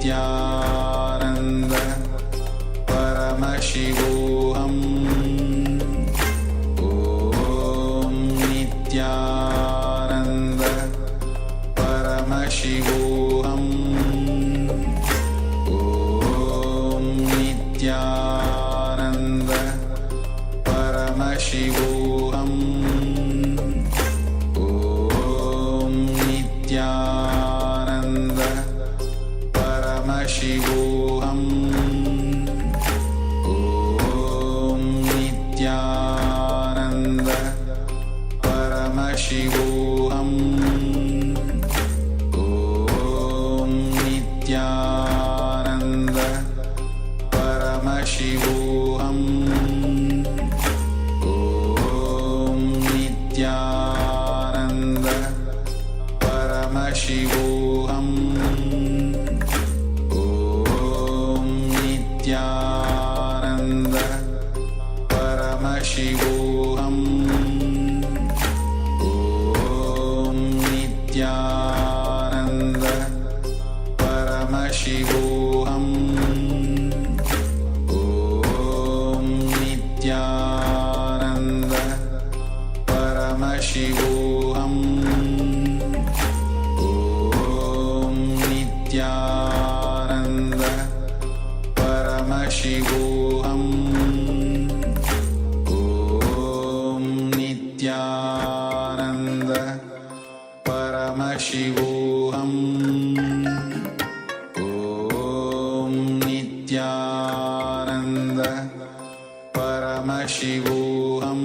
Nityananda Paramashivoham Om Nityananda Paramashivoham Om Nityananda Paramashivoham Om Nityananda Paramashivoham Om Nityananda Paramashivoham Om Nityananda Paramashivoham Om Nityananda Paramashivoham Om Nityananda Paramashivoham Om Nityananda Paramashivoham Om Nityananda Paramashivoham Om Nityananda Paramashivoham Om Nityananda Paramashivoham Om Nityananda Paramashivoham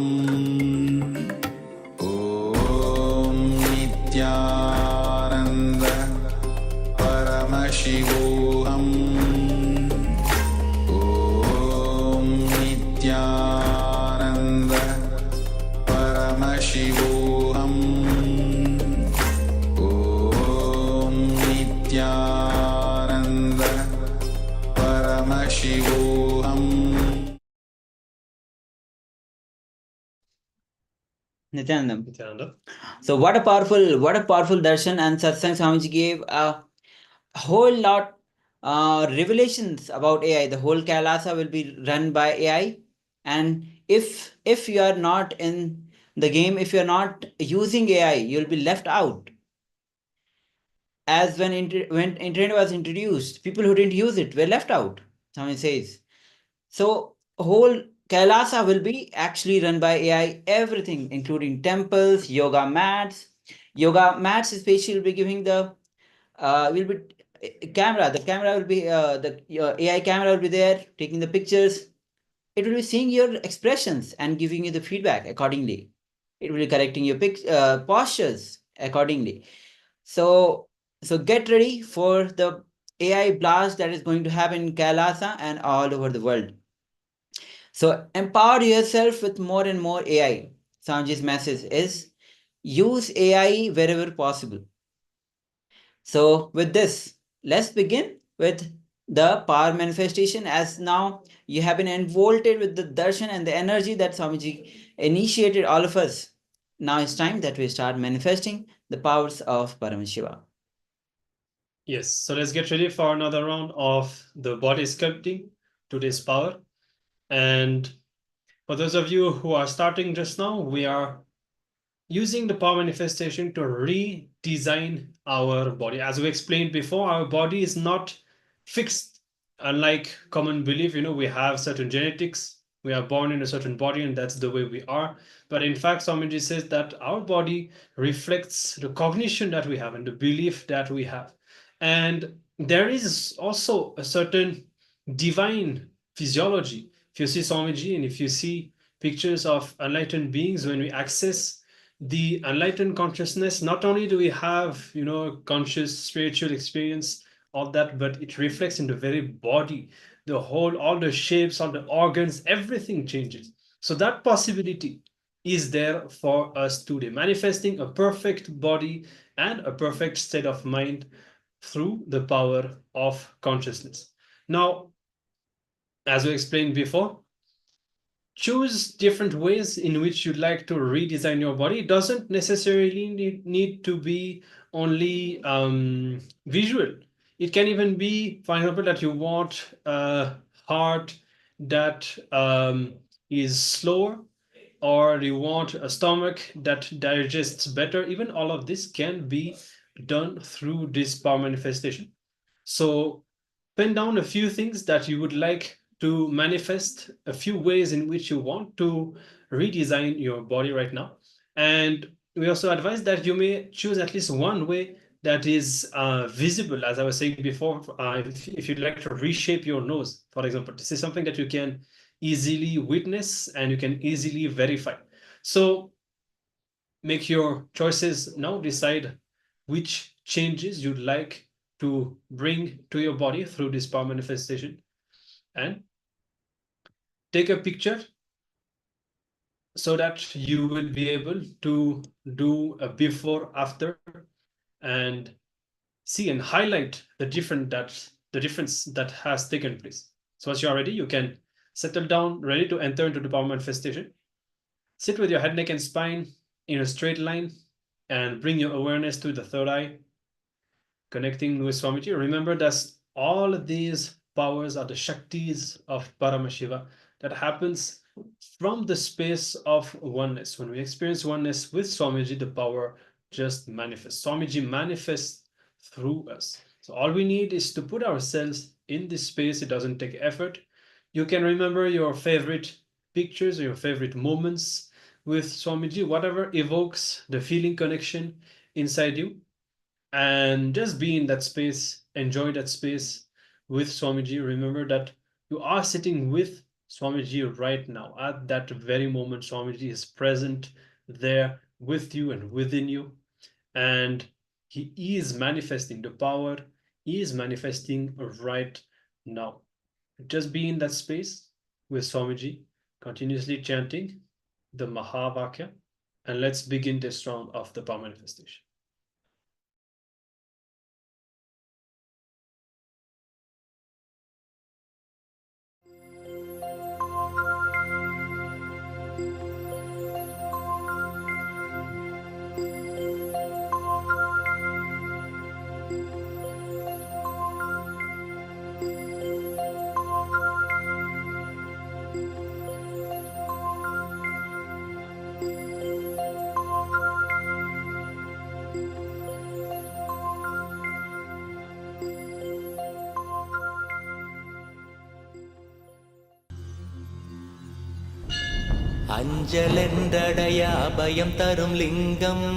Om Nityananda Paramashivoham Om Nityananda Paramashivoham Om Nityananda Paramashivoham. Nityananda. So what a powerful darshan and satsang Swamiji gave a whole lot revelations about AI. The whole Kailasa will be run by AI, and if you are not in the game, if you are not using AI, you'll be left out. As when internet was introduced, people who didn't use it were left out, Swami says. So whole Kailasa will be actually run by AI, everything, including temples, yoga mats. Yoga mats especially will be giving the camera. The camera will be the AI camera will be there taking the pictures. It will be seeing your expressions and giving you the feedback accordingly. It will be correcting your postures accordingly. So get ready for the AI blast that is going to happen in Kailasa and all over the world. So empower yourself with more and more AI. Sanji's message is use AI wherever possible. So with this, let's begin with the power manifestation, as now you have been involved with the darshan and the energy that Swamiji initiated all of us. Now it's time that we start manifesting the powers of Paramashiva. Yes, so let's get ready for another round of the body sculpting, today's power. And for those of you who are starting just now, we are using the power manifestation to redesign our body. As we explained before, our body is not fixed. Unlike common belief, we have certain genetics. We are born in a certain body and that's the way we are. But in fact, Swamiji says that our body reflects the cognition that we have and the belief that we have. And there is also a certain divine physiology. If you see Swamiji and if you see pictures of enlightened beings, when we access the enlightened consciousness, not only do we have, conscious spiritual experience of that, but it reflects in the very body, the whole, all the shapes, all the organs, everything changes. So that possibility is there for us today, manifesting a perfect body and a perfect state of mind through the power of consciousness. Now, as we explained before, choose different ways in which you'd like to redesign your body. It doesn't necessarily need to be only visual. It can even be, for example, that you want a heart that is slower, or you want a stomach that digests better. Even all of this can be done through this power manifestation. So pen down a few things that you would like to manifest, a few ways in which you want to redesign your body right now. And we also advise that you may choose at least one way that is visible. As I was saying before, if you'd like to reshape your nose, for example, this is something that you can easily witness and you can easily verify. So make your choices now, decide which changes you'd like to bring to your body through this power manifestation, and take a picture so that you will be able to do a before after and see and highlight the difference that has taken place. So once you are ready, you can settle down, ready to enter into the power manifestation. Sit with your head, neck, and spine in a straight line and bring your awareness to the third eye, connecting with Swamiji. Remember that all of these powers are the Shaktis of Paramashiva that happens from the space of oneness. When we experience oneness with Swamiji, the power just manifests. Swamiji manifests through us. So all we need is to put ourselves in this space. It doesn't take effort. You can remember your favorite pictures or your favorite moments with Swamiji, whatever evokes the feeling connection inside you, and just be in that space, enjoy that space with Swamiji. Remember that you are sitting with Swamiji right now. At that very moment, Swamiji is present there with you and within you, and he is manifesting the power. He is manifesting right now. Just be in that space with Swamiji, continuously chanting the Mahavakya, and let's begin this round of the power manifestation. அஞ்சலென்றடைய அபயம் தரும் லிங்கம்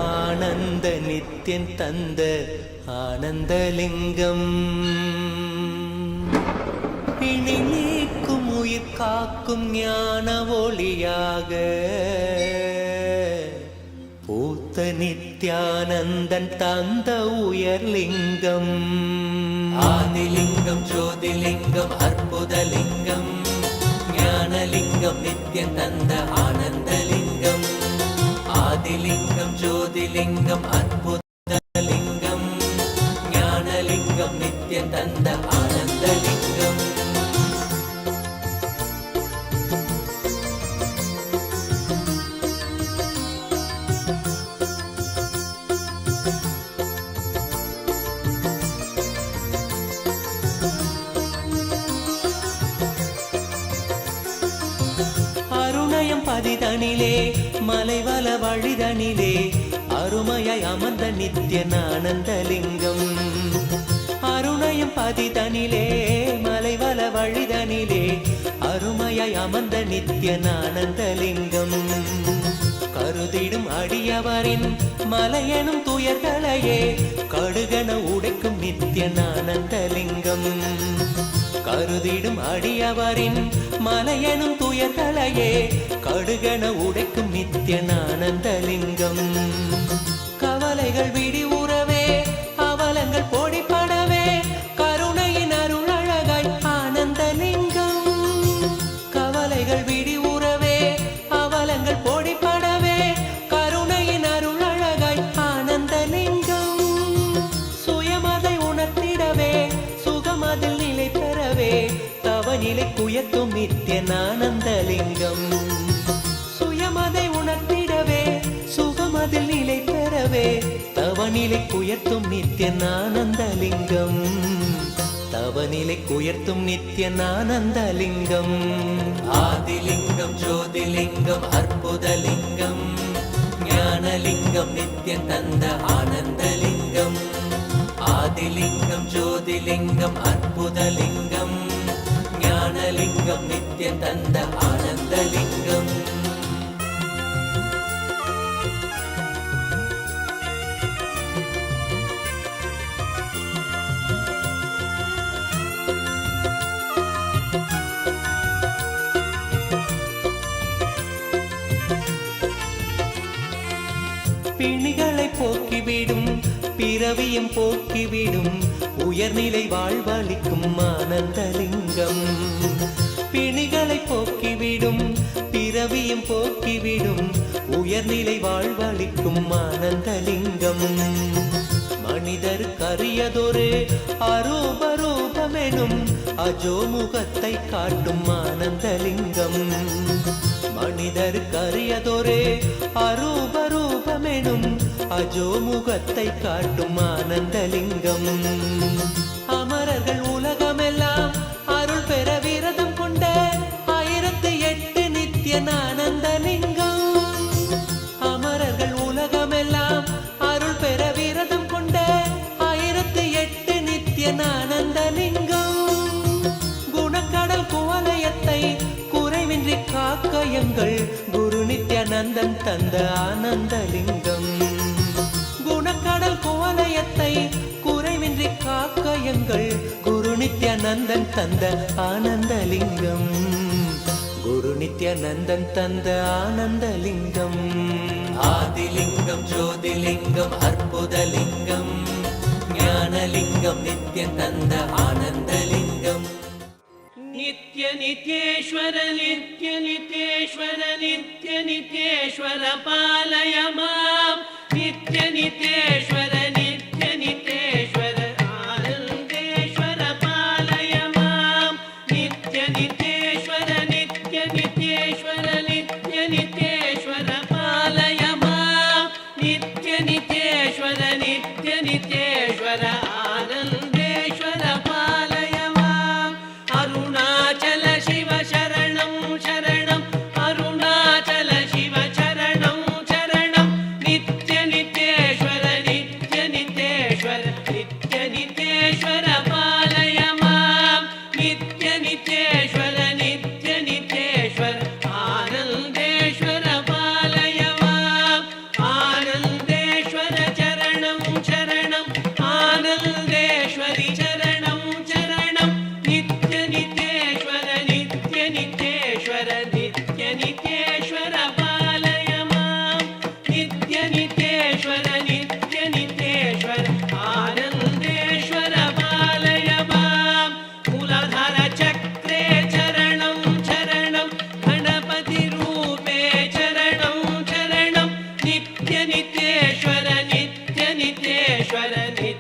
ஆனந்த நித்யன் தந்த ஆனந்தலிங்கம் பிணி நீக்கும் உயிர் காக்கும் ஞான ஒளியாக பூத்த நித்யானந்தன் தந்த உயர்லிங்கம் ஆதிலிங்கம் ஜோதிலிங்கம் அற்புதலிங்கம் ஞானலிங்கம் நித்யன் தந்த ஆனந்தலிங்கம் ஆதிலிங்கம் ஜோதிலிங்கம் அற்புதலிங்கம் ஞானலிங்கம் நித்யன் தந்த ஆனந்தலிங்கம் பதிதனிலே மலைவல வழிதனிலே அருமையாய் அமர்ந்த நித்யன் ஆனந்தலிங்கம் அருணயம் பதிதனிலே மலைவல வழிதனிலே அருமையாய் அமர்ந்த நித்யன் ஆனந்தலிங்கம் கருதிடும் அடியவரின் மலையெனும் துயர்களையே கடுகன உடைக்கும் நித்யன் ஆனந்தலிங்கம் கருதிடும் அடியவரின் மலையெனும் துயர்களையே கடுகன உடைக்கும் நித்யன் ஆனந்தலிங்கம் கவலைகள் விடி உறவே அவலங்கள் பொடிப்படவே கருணையின் அருள் அழகாய் ஆனந்தலிங்கம் கவலைகள் விடி உறவே அவலங்கள் பொடிப்படவே கருணையின் அருள் அழகாய் ஆனந்தலிங்கம் சுயமதை உணர்த்திடவே சுகமதில் நிலை பெறவே தவநிலை குயத்தும் நித்யன் ஆனந்தலிங்கம் சுயமதை உணர்த்திடவே சுகமதில் நிலை பெறவே தவநிலை தவநிலைக்குயர்த்தும் நித்யனானந்தலிங்கம் தவநிலைக்குயர்த்தும் நித்யனானந்தலிங்கம் ஆதிலிங்கம் ஜோதிலிங்கம் அற்புதலிங்கம் ஞானலிங்கம் நித்யம் தந்த ஆனந்தலிங்கம் ஆதிலிங்கம் ஜோதிலிங்கம் அற்புதலிங்கம் ஞானலிங்கம் நித்யம் தந்த ஆனந்தலிங்கம் பிணிகளை போக்கிவிடும் பிறவியும் போக்கிவிடும் உயர்நிலை வாழ்வளிக்கும் ஆனந்தலிங்கம் பிணிகளை போக்கிவிடும் பிறவியும் போக்கிவிடும் உயர்நிலை வாழ்வளிக்கும் ஆனந்தலிங்கம் மனிதர்க்கரியதொரு அரூபரூபமெனும் அஜோமுகத்தை காட்டும் ஆனந்தலிங்கம் மனிதர்க்கரியதொரு அரூபரூபமெனும் அஜோமுகத்தை காட்டும் ஆனந்தலிங்கம் அமரர்கள் உலகமெல்லாம் அருள் பெற விரதம் கொண்ட 1008 நித்யனானந்தலிங்கம் அமரர்கள் உலகமெல்லாம் அருள் பெற விரதம் கொண்ட 1008 நித்யனானந்தலிங்கம் குணக்கடல் குவலயத்தை குறைவின்றி காக்க எங்கள் குரு நித்யானந்தன் தந்த ஆனந்தலிங்கம் குணக்கடல் குவலயத்தை குறைவின்றி காக்க எங்கள் குரு நித்யானந்தன் தந்த ஆனந்தலிங்கம் குரு நித்யானந்தன் தந்த ஆனந்தலிங்கம் ஆதிலிங்கம் ஜோதிலிங்கம் அற்புதலிங்கம் ஞானலிங்கம் நித்யம் தந்த ஆனந்தலிங்கம் நித்ய நித்யேஸ்வர நித்ய நித்யேஸ்வர நித்ய நித்யேஸ்வர பாலய மாம் நித்ய நித்யேஸ்வர நித்ய நித்யேஸ்வர ஆனந்தேஸ்வர பாலய மாம் நித்ய நித்யேஸ்வர நித்ய நித்யேஸ்வர நித்ய நித்யேஸ்வர பாலய மாம் நித்ய நித்யேஸ்வர நித்ய நித்யேஸ்வர ஆனந்தேஸ்வர பாலய மாம் அருணாச்சல சிவ சரணம் சரணம் அருணாச்சல சிவ சரணம் சரணம் நித்ய நித்யேஸ்வர நித்ய நித்யேஸ்வர நித்ய நித்யேஸ்வர பாலய மாம் நித்ய நித்யேஸ்வர நித்ய நித்யேஸ்வர ஆனந்தேஸ்வர பாலய மாம் ஆனந்தேஸ்வர சரணம் சரணம் ஆனந்தேஸ்வரி சரணம் சரணம் நித்ய நித்யேஸ்வர நித்ய நித்யேஸ்வர நித்ய நித்யேஸ்வர பாலய மாம் நித்ய நித்யேஸ்வர நித்ய நித்யேஸ்வர ஆனந்தேஸ்வர பாலய மாம் மூலதர சக்ரே சரணம் சரணம் கணபதி ரூபே சரணம் சரணம் நித்ய நித்யேஸ்வர நித்ய நித்யேஸ்வர நித்ய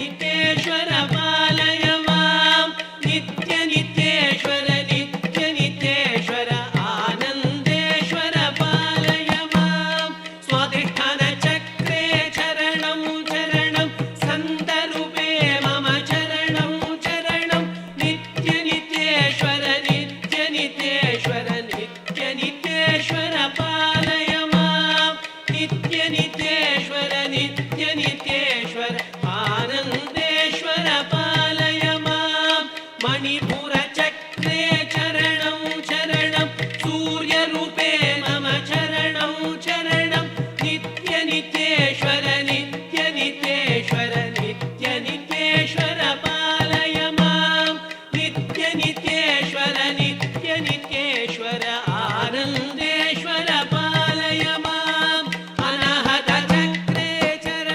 நித்யேஸ்வர பாலய மாம் நித்ய நித்யேஸ்வர நித்ய நித்யேஸ்வர ஆனந்தேஸ்வர பாலய மாம் ஸ்வாதிஷ்டான சக்ரே சரணம் சரணம் சந்தரூபே மம சரணம் சரணம் நித்ய நித்யேஸ்வர நித்ய நித்யேஸ்வர நித்ய நித்யேஸ்வர பாலய மாம் நித்ய நித்யேஸ்வர நித்ய நித்யேஸ்வர ஆனந்தேஸ்வர பாலய மாம் மணிபுர சக்ரே சரணம் சரணம் சூரிய ரூபே மம சரணம் சரணம் நித்ய நித்யேஸ்வர நித்ய நித்யேஸ்வர நித்ய நித்யேஸ்வர பாலய மாம் நித்ய நித்யேஸ்வர நித்ய நித்யேஸ்வர ஆனந்தேஸ்வர பாலய மாம் அனஹத சக்ரே சரணம்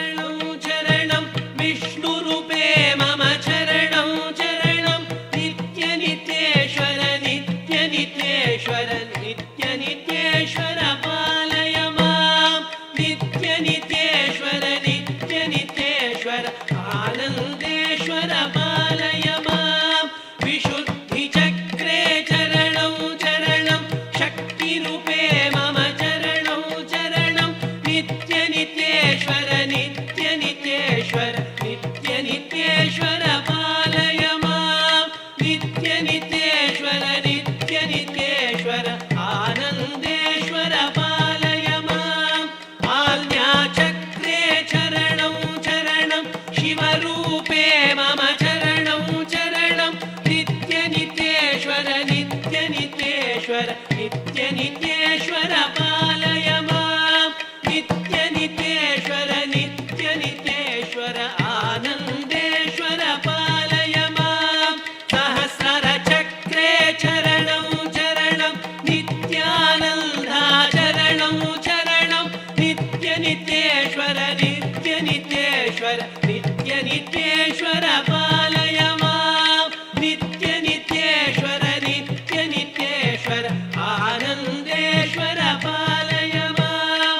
नित्यनित्येश्वर नित्यनित्येश्वर पालय मां नित्यनित्येश्वर नित्यनित्येश्वर आनन्देश्वर पालय मां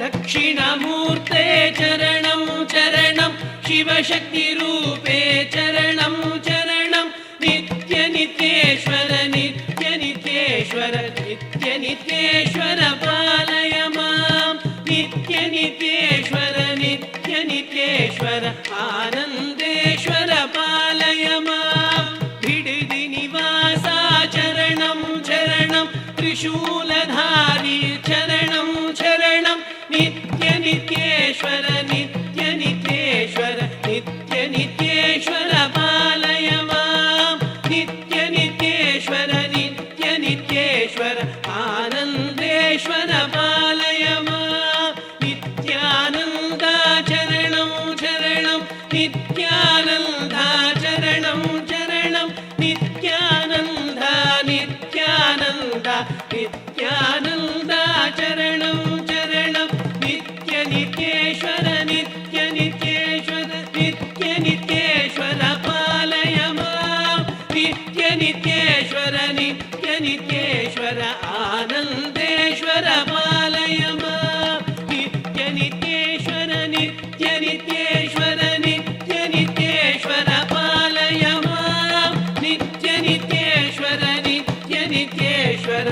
दक्षिणमूर्ते चरणं चरणं शिवशक्तिरूपे चरणं चरणं नित्यनित्येश्वर नित्यनित्येश्वर नित्यनित्येश्वर पालय मां नित्यनित्येश्वर नित्यनित्येश्वर आनन्देश्वर पालय मां बिडदि निवासा चरणं चरणं त्रिशूलधारी चरणं चरणं नित्यनित्येश्वर नित्यनित्येश्वर नित्यनित्येश्वर पालय मां नित्यनित्येश्वर नित्यनित्येश्वर आनन्देश्वर पालय मां नित्यानन्दा चरणं चरणं नित्यानन्दा चरणं चरणं नित्यानन्दा नित्यानन्दा नित्यानन्दा चरणं चरणं नित्यनित्येश्वर नित्यनित्येश्वर नित्यनित्येश्वर पालय मां नित्यनित्येश्वर नित्यनित्येश्वर आनन्देश्वर पालय मां नित्यनित्येश्वर नित्यनित्येश्वर नित्यनित्येश्वर पालय मां नित्यनित्येश्वर नित्यनित्येश्वर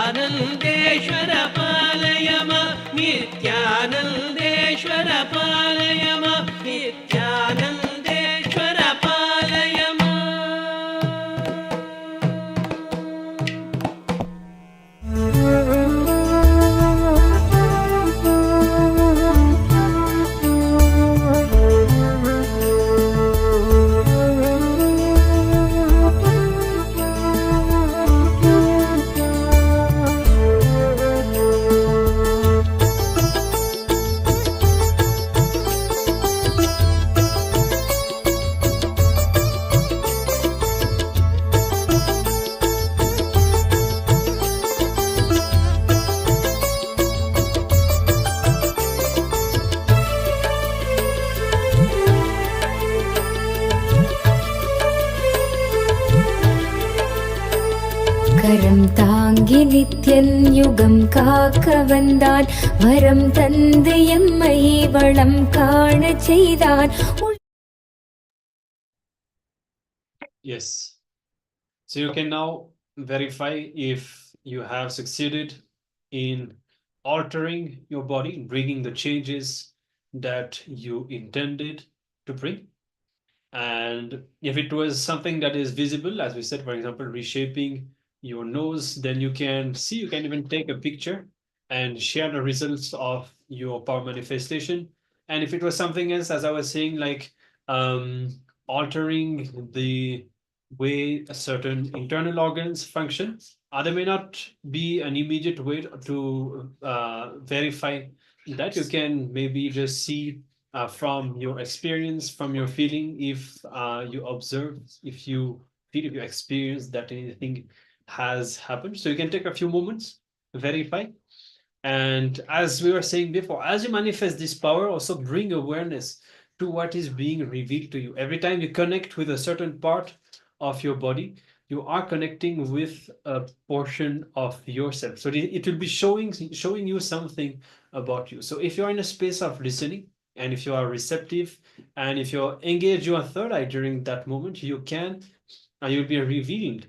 आनन्देश्वर पालय मां नित्यानन्देश्वर पालय मां नित्यानन्देश्वर पालय मां கரம் தாங்கி நித்யன் யுகம் காக்க வந்தான் வரம் தந்து எம்மை வளம் காண செய்தான். Yes. So you can now verify if you have succeeded in altering your body, bringing the changes that you intended to bring. And if it was something that is visible, as we said, for example, reshaping your nose, then you can see, you can even take a picture and share the results of your power manifestation. And if it was something else, as I was saying, like altering the way certain internal organs function, there may not be an immediate way to verify that. You can maybe just see from your experience, from your feeling, if you observe, if you feel, if you experience that anything has happened. So you can take a few moments, verify. And as we were saying before, as you manifest this power, also bring awareness to what is being revealed to you. Every time you connect with a certain part of your body, you are connecting with a portion of yourself. So it will be showing you something about you. So if you're in a space of listening, and if you are receptive, and if you're engaged your third eye during that moment, you'll be revealed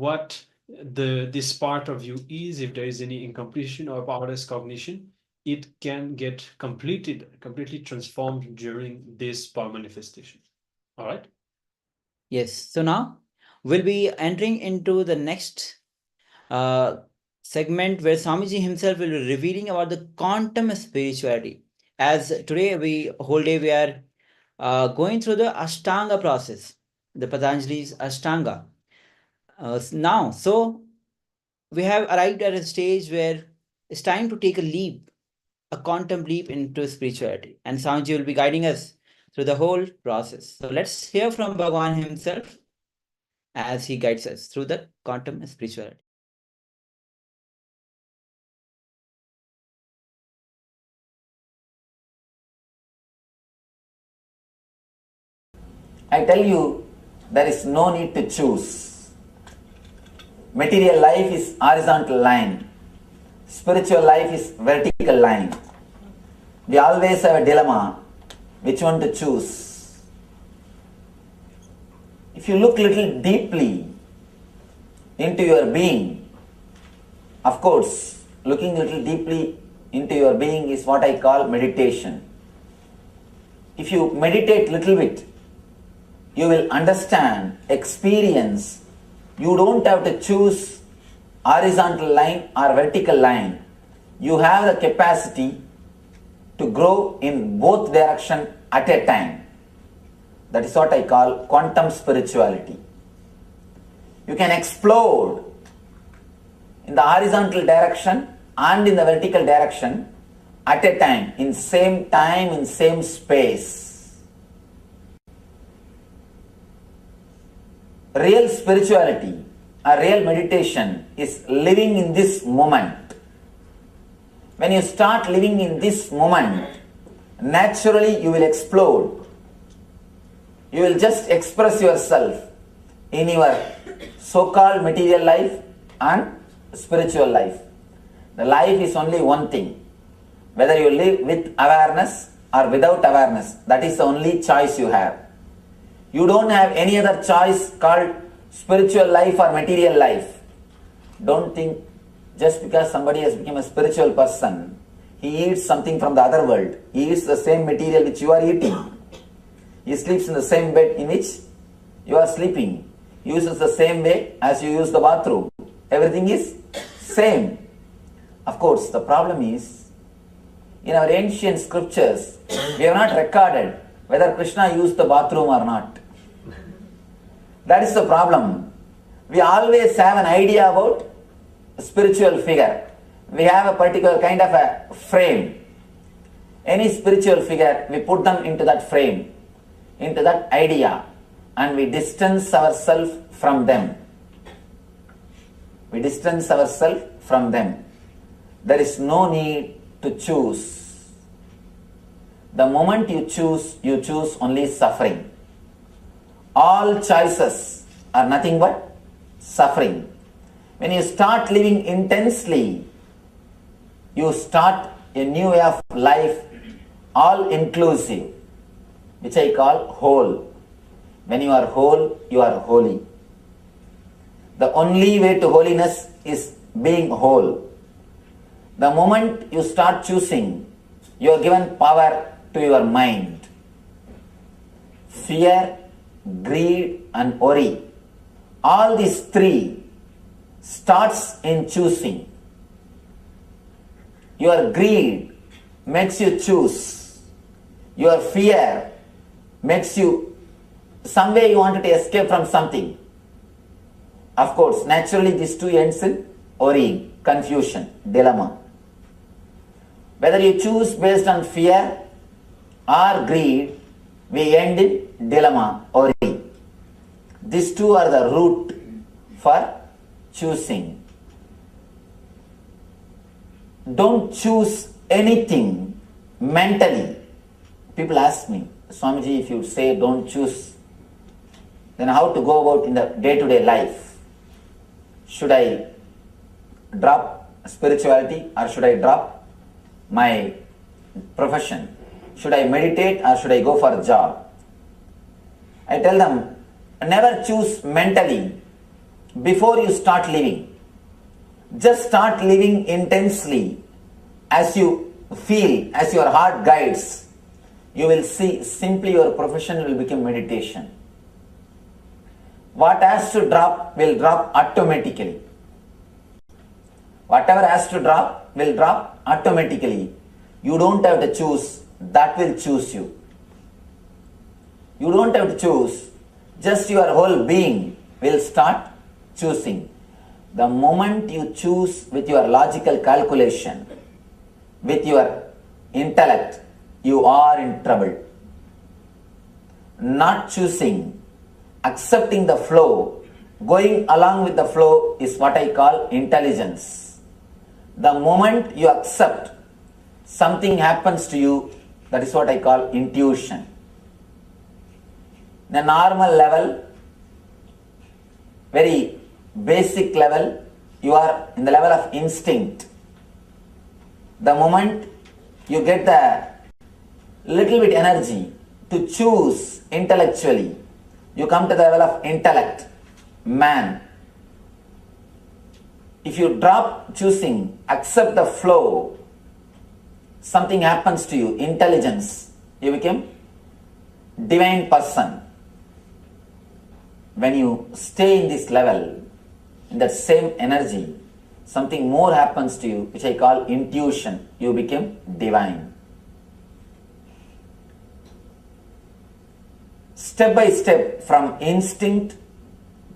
what this part of you is. If there is any incompletion or powerless cognition, it can get completely transformed during this power manifestation. All right. Yes. So now we'll be entering into the next segment where Swamiji himself will be revealing about the quantum spirituality. As today whole day we are going through the Ashtanga process, the Patanjali's Ashtanga. Now, so we have arrived at a stage where it's time to take a leap, a quantum leap into spirituality. And Swamiji will be guiding us through the whole process. So let's hear from Bhagavan himself as he guides us through the quantum spirituality. I tell you, there is no need to choose. Material life is horizontal line. Spiritual life is vertical line. We always have a dilemma, which one to choose. If you look little deeply into your being, of course, looking little deeply into your being is what I call meditation. If you meditate little bit, you will understand, experience. You don't have to choose horizontal line or vertical line. You have the capacity to grow in both directions at a time. That is what I call quantum spirituality. You can explode in the horizontal direction and in the vertical direction at a time, in same space. Real spirituality or real meditation is living in this moment. When you start living in this moment, naturally you will explode. You will just express yourself in your so-called material life and spiritual life. The life is only one thing. Whether you live with awareness or without awareness, that is the only choice you have. You don't have any other choice called spiritual life or material life. Don't think just because somebody has become a spiritual person, he eats something from the other world. He eats the same material which you are eating. He sleeps in the same bed in which you are sleeping. He uses the same way as you use the bathroom. Everything is same. Of course, the problem is, in our ancient scriptures, we have not recorded whether Krishna used the bathroom or not. That is the problem. We always have an idea about a spiritual figure. We have a particular kind of a frame. Any spiritual figure, we put them into that frame, into that idea, and we distance ourselves from them. We distance ourselves from them. There is no need to choose. The moment you choose only suffering. All choices are nothing but suffering. When you start living intensely, you start a new way of life, all inclusive, which I call whole. When you are whole, you are holy. The only way to holiness is being whole. The moment you start choosing, you are given power to your mind. Fear, greed and worry, all these three starts in choosing. Your greed makes you choose. Your fear makes you, some way you wanted to escape from something. Of course, naturally these two ends in worrying, confusion, dilemma. Whether you choose based on fear or greed, we end in dilemma, worry. These two are the root for choosing. Don't choose anything mentally. People ask me, Swamiji, if you say don't choose, then how to go about in the day-to-day life? Should I drop spirituality or should I drop my profession? Should I meditate or should I go for a job? I tell them, never choose mentally before you start living. Just start living intensely as you feel, as your heart guides. You will see simply your profession will become meditation. What has to drop will drop automatically. Whatever has to drop will drop automatically. You don't have to choose, that will choose you. You don't have to choose, just your whole being will start choosing. The moment you choose with your logical calculation, with your intellect, you are in trouble. Not choosing, accepting the flow, going along with the flow is what I call intelligence. The moment you accept, something happens to you, that is what I call intuition. the normal level, very basic level, you are in the level of instinct. The moment you get the little bit energy to choose intellectually, you come to the level of intellect, man. If you drop choosing, accept the flow, something happens to you, intelligence, you become divine person. When you stay in this level, in that same energy, something more happens to you, which I call intuition. You become divine. Step by step, from instinct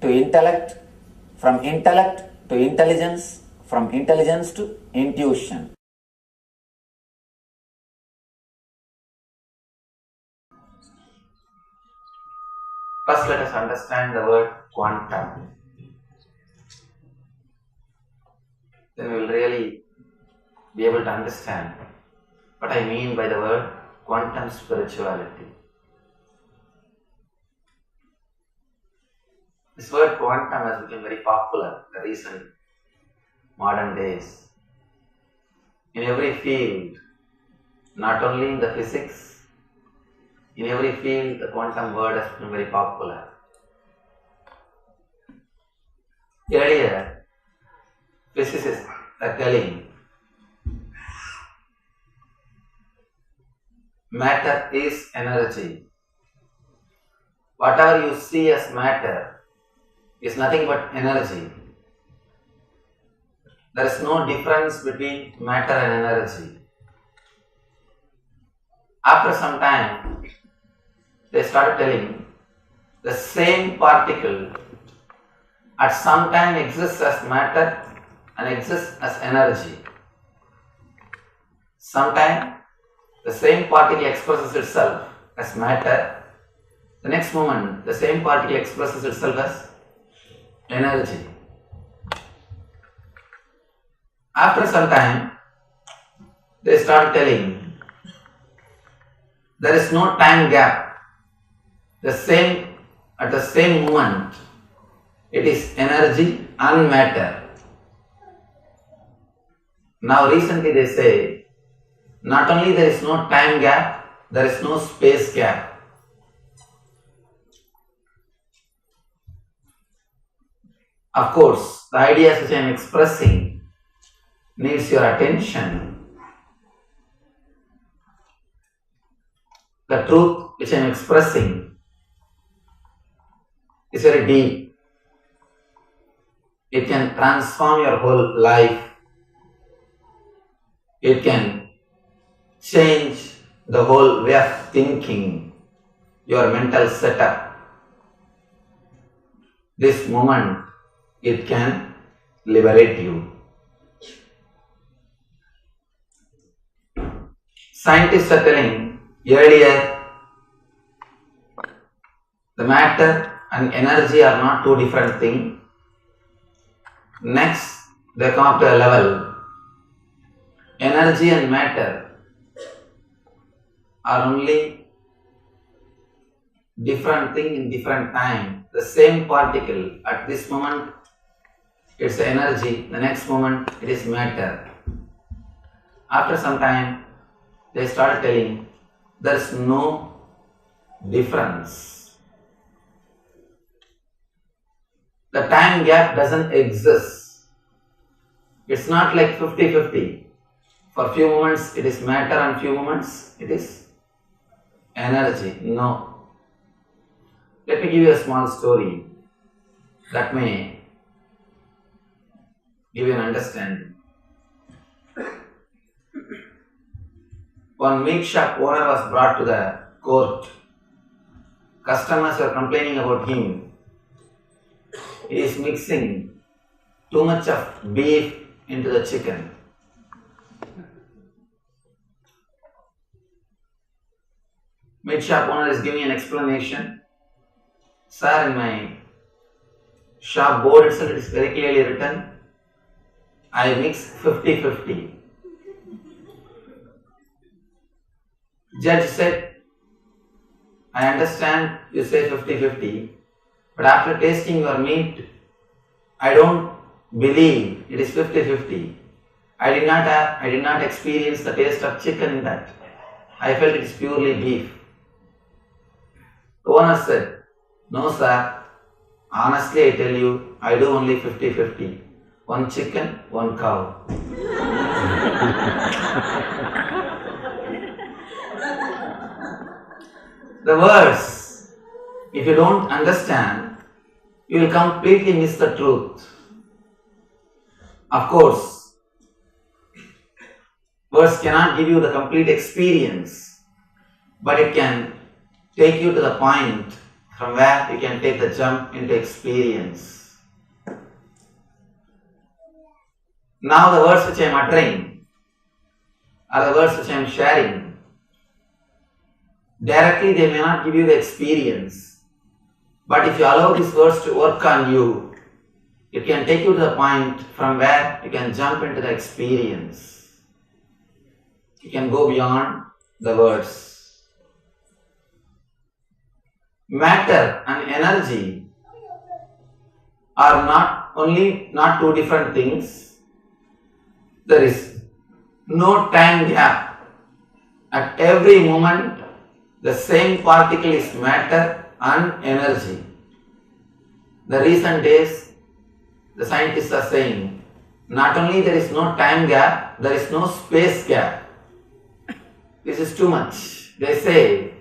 to intellect, from intellect to intelligence, from intelligence to intuition. First, let us understand the word quantum. Then we will really be able to understand what I mean by the word quantum spirituality. This word quantum has become very popular in the recent modern days. In every field, not only in the physics, in every field the quantum word has become very popular. Earlier, physicists are telling matter is energy. Whatever you see as matter is nothing but energy. There is no difference between matter and energy. After some time, they started telling the same particle at some time exists as matter and exists as energy. Sometime the same particle expresses itself as matter, the next moment the same particle expresses itself as energy. After some time, they start telling there is no time gap. At the same moment, it is energy and matter. Now recently they say, not only there is no time gap, there is no space gap. Of course, the ideas which I am expressing needs your attention. The truth which I am expressing is very deep. It can transform your whole life. It can change the whole way of thinking, your mental setup. This moment, it can liberate you. Scientists are telling earlier, the matter and energy are not two different things. Next, they come up to a level. Energy and matter are only different thing in different time. The same particle, at this moment it's energy, the next moment it is matter. After some time, they started telling there is no difference. The time gap doesn't exist. It's not like 50-50. For few moments it is matter and few moments it is energy. No. Let me give you a small story that may give you an understanding. One meat shop owner was brought to the court. Customers were complaining about him. He is mixing too much of beef into the chicken. Meat shop owner is giving an explanation. Sir, in my shop board itself it is very clearly written, I mix 50-50. Judge said, I understand you say 50-50, but after tasting your meat, I don't believe it is 50-50. I did not experience the taste of chicken in that. I felt it is purely beef. The owner said, no sir, honestly I tell you, I do only 50-50. One chicken, one cow. The words, if you don't understand, you will completely miss the truth. Of course, words cannot give you the complete experience, but it can take you to the point from where you can take the jump into experience. Now the words which I am uttering are the words which I am sharing. Directly they may not give you the experience, but if you allow these words to work on you, it can take you to the point from where you can jump into the experience. You can go beyond the words. Matter and energy are not two different things. There is no time gap. At every moment, the same particle is matter and energy. The recent days, the scientists are saying, not only there is no time gap, there is no space gap. This is too much. They say,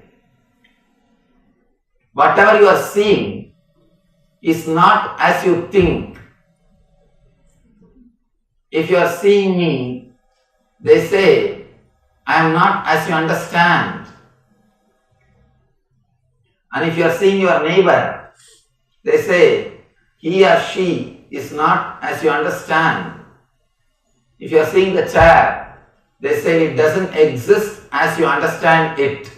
whatever you are seeing is not as you think. If you are seeing me, they say, I am not as you understand. And if you are seeing your neighbor, they say, he or she is not as you understand. If you are seeing the chair, they say it doesn't exist as you understand it.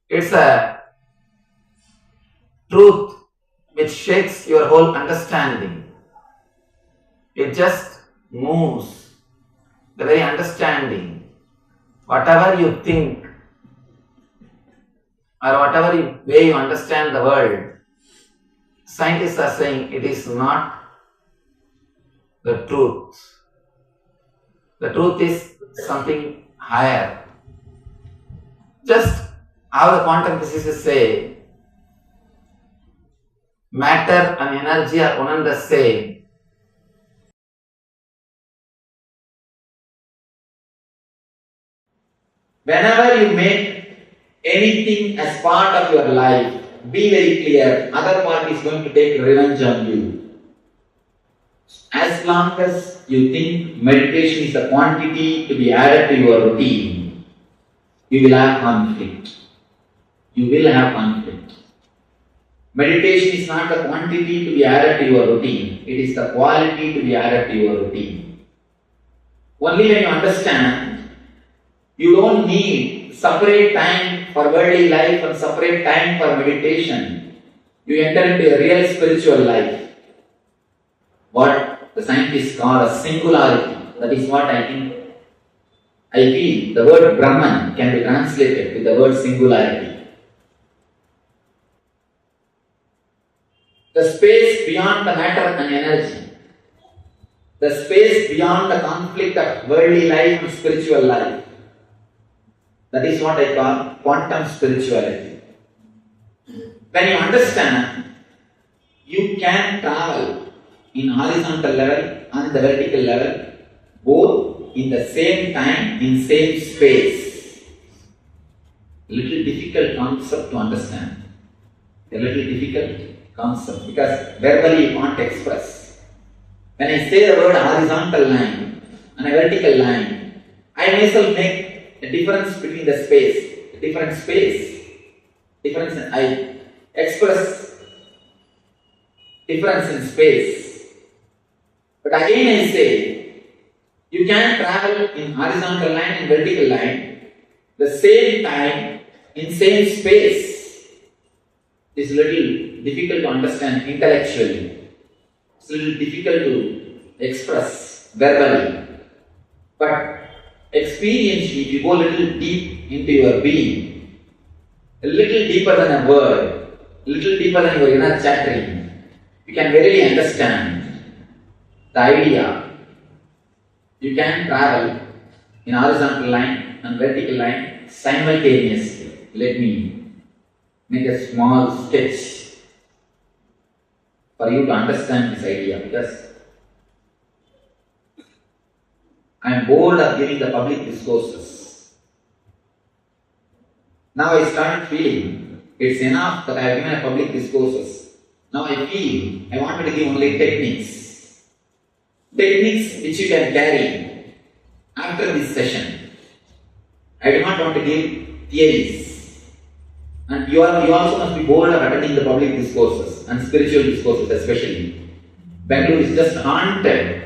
It's a truth which shakes your whole understanding. It just moves the very understanding. Whatever you think or whatever way you understand the world, scientists are saying it is not the truth. The truth is something higher. Just how the quantum physicists say, matter and energy are one and the same. Whenever you make anything as part of your life, be very clear, other party is going to take revenge on you. As long as you think meditation is a quantity to be added to your routine, you will have conflict. You will have conflict. Meditation is not the quantity to be added to your routine, it is the quality to be added to your routine. Only when you understand, you don't need separate time for worldly life and separate time for meditation. You enter into a real spiritual life. What the scientists call a singularity. That is what I feel the word Brahman can be translated with the word singularity. The space beyond the matter and energy. The space beyond the conflict of worldly life and spiritual life. That is what I call quantum spirituality. When you understand, you can travel in horizontal level and the vertical level, both in the same time, in same space. A little difficult concept to understand. A little difficult concept because verbally you can't express. When I say the word horizontal line and a vertical line, I myself make a difference between the space, I express difference in space. But again I say, you can travel in horizontal line and vertical line, the same time, in same space. It's a little difficult to understand intellectually. It's a little difficult to express verbally. But Experientially, if you go a little deep into your being, a little deeper than a word, a little deeper than your inner chattering, you can really understand the idea. You can travel in horizontal line and vertical line simultaneously. Let me make a small sketch for you to understand this idea, because I am bored of giving the public discourses. Now I start feeling it's enough that I have given a public discourses. Now I feel I want to give only techniques. Techniques which you can carry after this session. I do not want to give theories. And you also must be bored of attending the public discourses and spiritual discourses especially. Bangalore is just haunted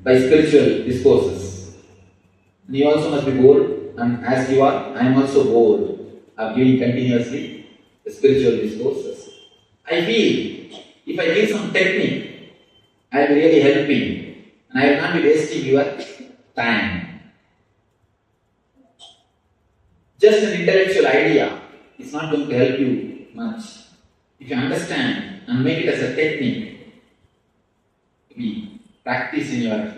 by spiritual discourses. And you also must be bored, and as you are, I am also bored of giving continuously the spiritual discourses. I feel if I give some technique, I will be really helping, and I will not be wasting your time. Just an intellectual idea is not going to help you much. If you understand and make it as a technique, we practice in your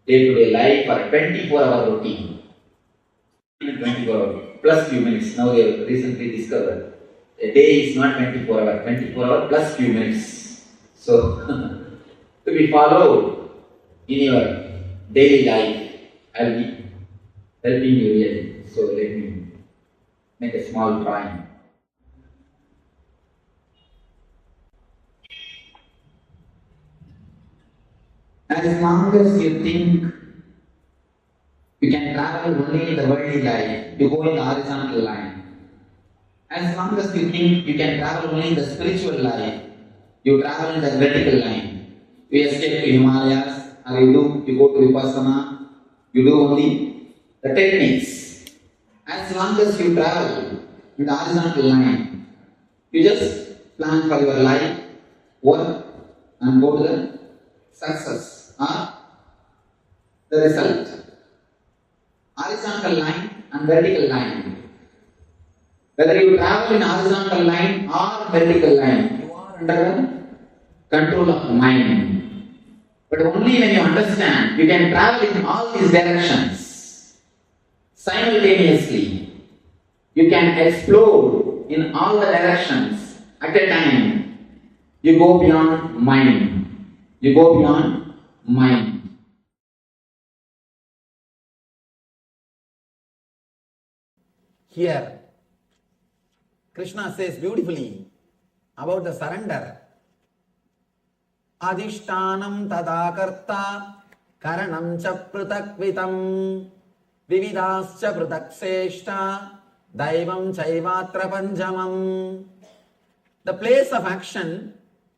day-to-day life or a 24-hour routine. 24 hours plus few minutes. Now they have recently discovered a day is not 24 hours, 24 hours plus few minutes. So, to be followed in your daily life, I will be helping you really. So, let me make a small drawing. As long as you think you can travel only in the worldly life, you go in the horizontal line. As long as you think you can travel only in the spiritual life, you travel in the vertical line. You escape to Himalayas, or you go to Vipassana, you do only the techniques. As long as you travel in the horizontal line, you just plan for your life, work, and go to the success or the result. Horizontal line and vertical line. Whether you travel in horizontal line or vertical line, you are under the control of the mind. But only when you understand, you can travel in all these directions simultaneously. You can explode in all the directions at a time. You go beyond mind. You go beyond mind. Here, Krishna says beautifully about the surrender. Adhishtanam tadakarta karanam cha pratakvitam vividascha pratakseshta daivam chaivatra panjamam. The place of action,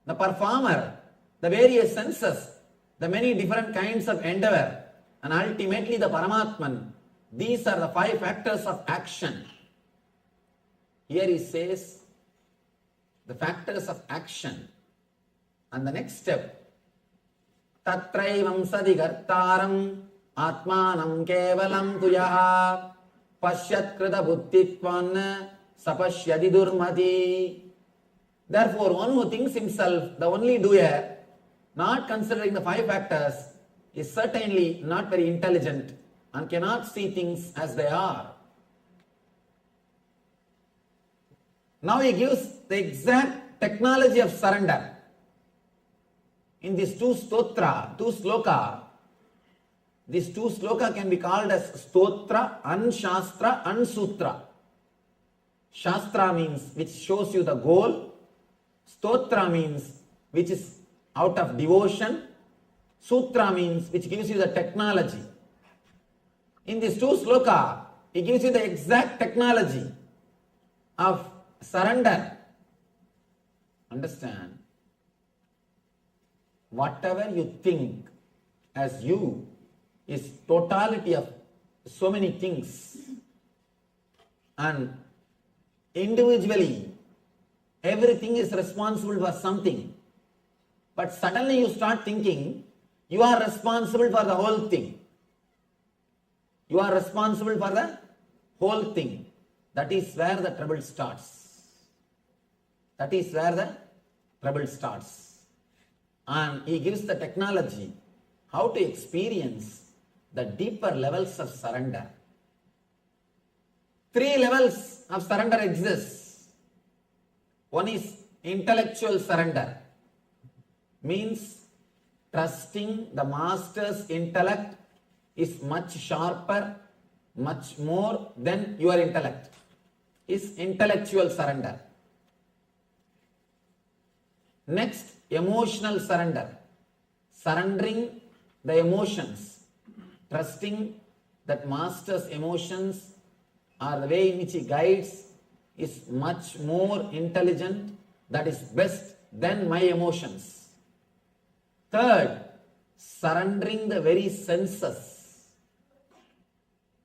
the performer, the various senses, the many different kinds of endeavor, and ultimately the Paramatman. These are the 5 factors of action. Here he says the factors of action. And the next step, Tatraivam sadigartaram atmanam kevalam tuyaha pashyat krita buddhitvan sapashyadi durmati. Therefore, one who thinks himself the only doer, not considering the 5 factors, is certainly not very intelligent and cannot see things as they are. Now he gives the exact technology of surrender. In these two sloka, these 2 sloka can be called as stotra and shastra and sutra. Shastra means which shows you the goal. Stotra means which is out of devotion. Sutra means which gives you the technology. In these 2 sloka, he gives you the exact technology of surrender. Understand? Whatever you think as you is totality of so many things. And individually, everything is responsible for something. But suddenly you start thinking, You are responsible for the whole thing. You are responsible for the whole thing. That is where the trouble starts. That is where the trouble starts. And he gives the technology how to experience the deeper levels of surrender. 3 levels of surrender exist. One is intellectual surrender. Means trusting the master's intellect is much sharper, much more than your intellect. Is intellectual surrender. Next, emotional surrender. Surrendering the emotions. Trusting that master's emotions or the way in which he guides is much more intelligent, that is best than my emotions. Third, surrendering the very senses,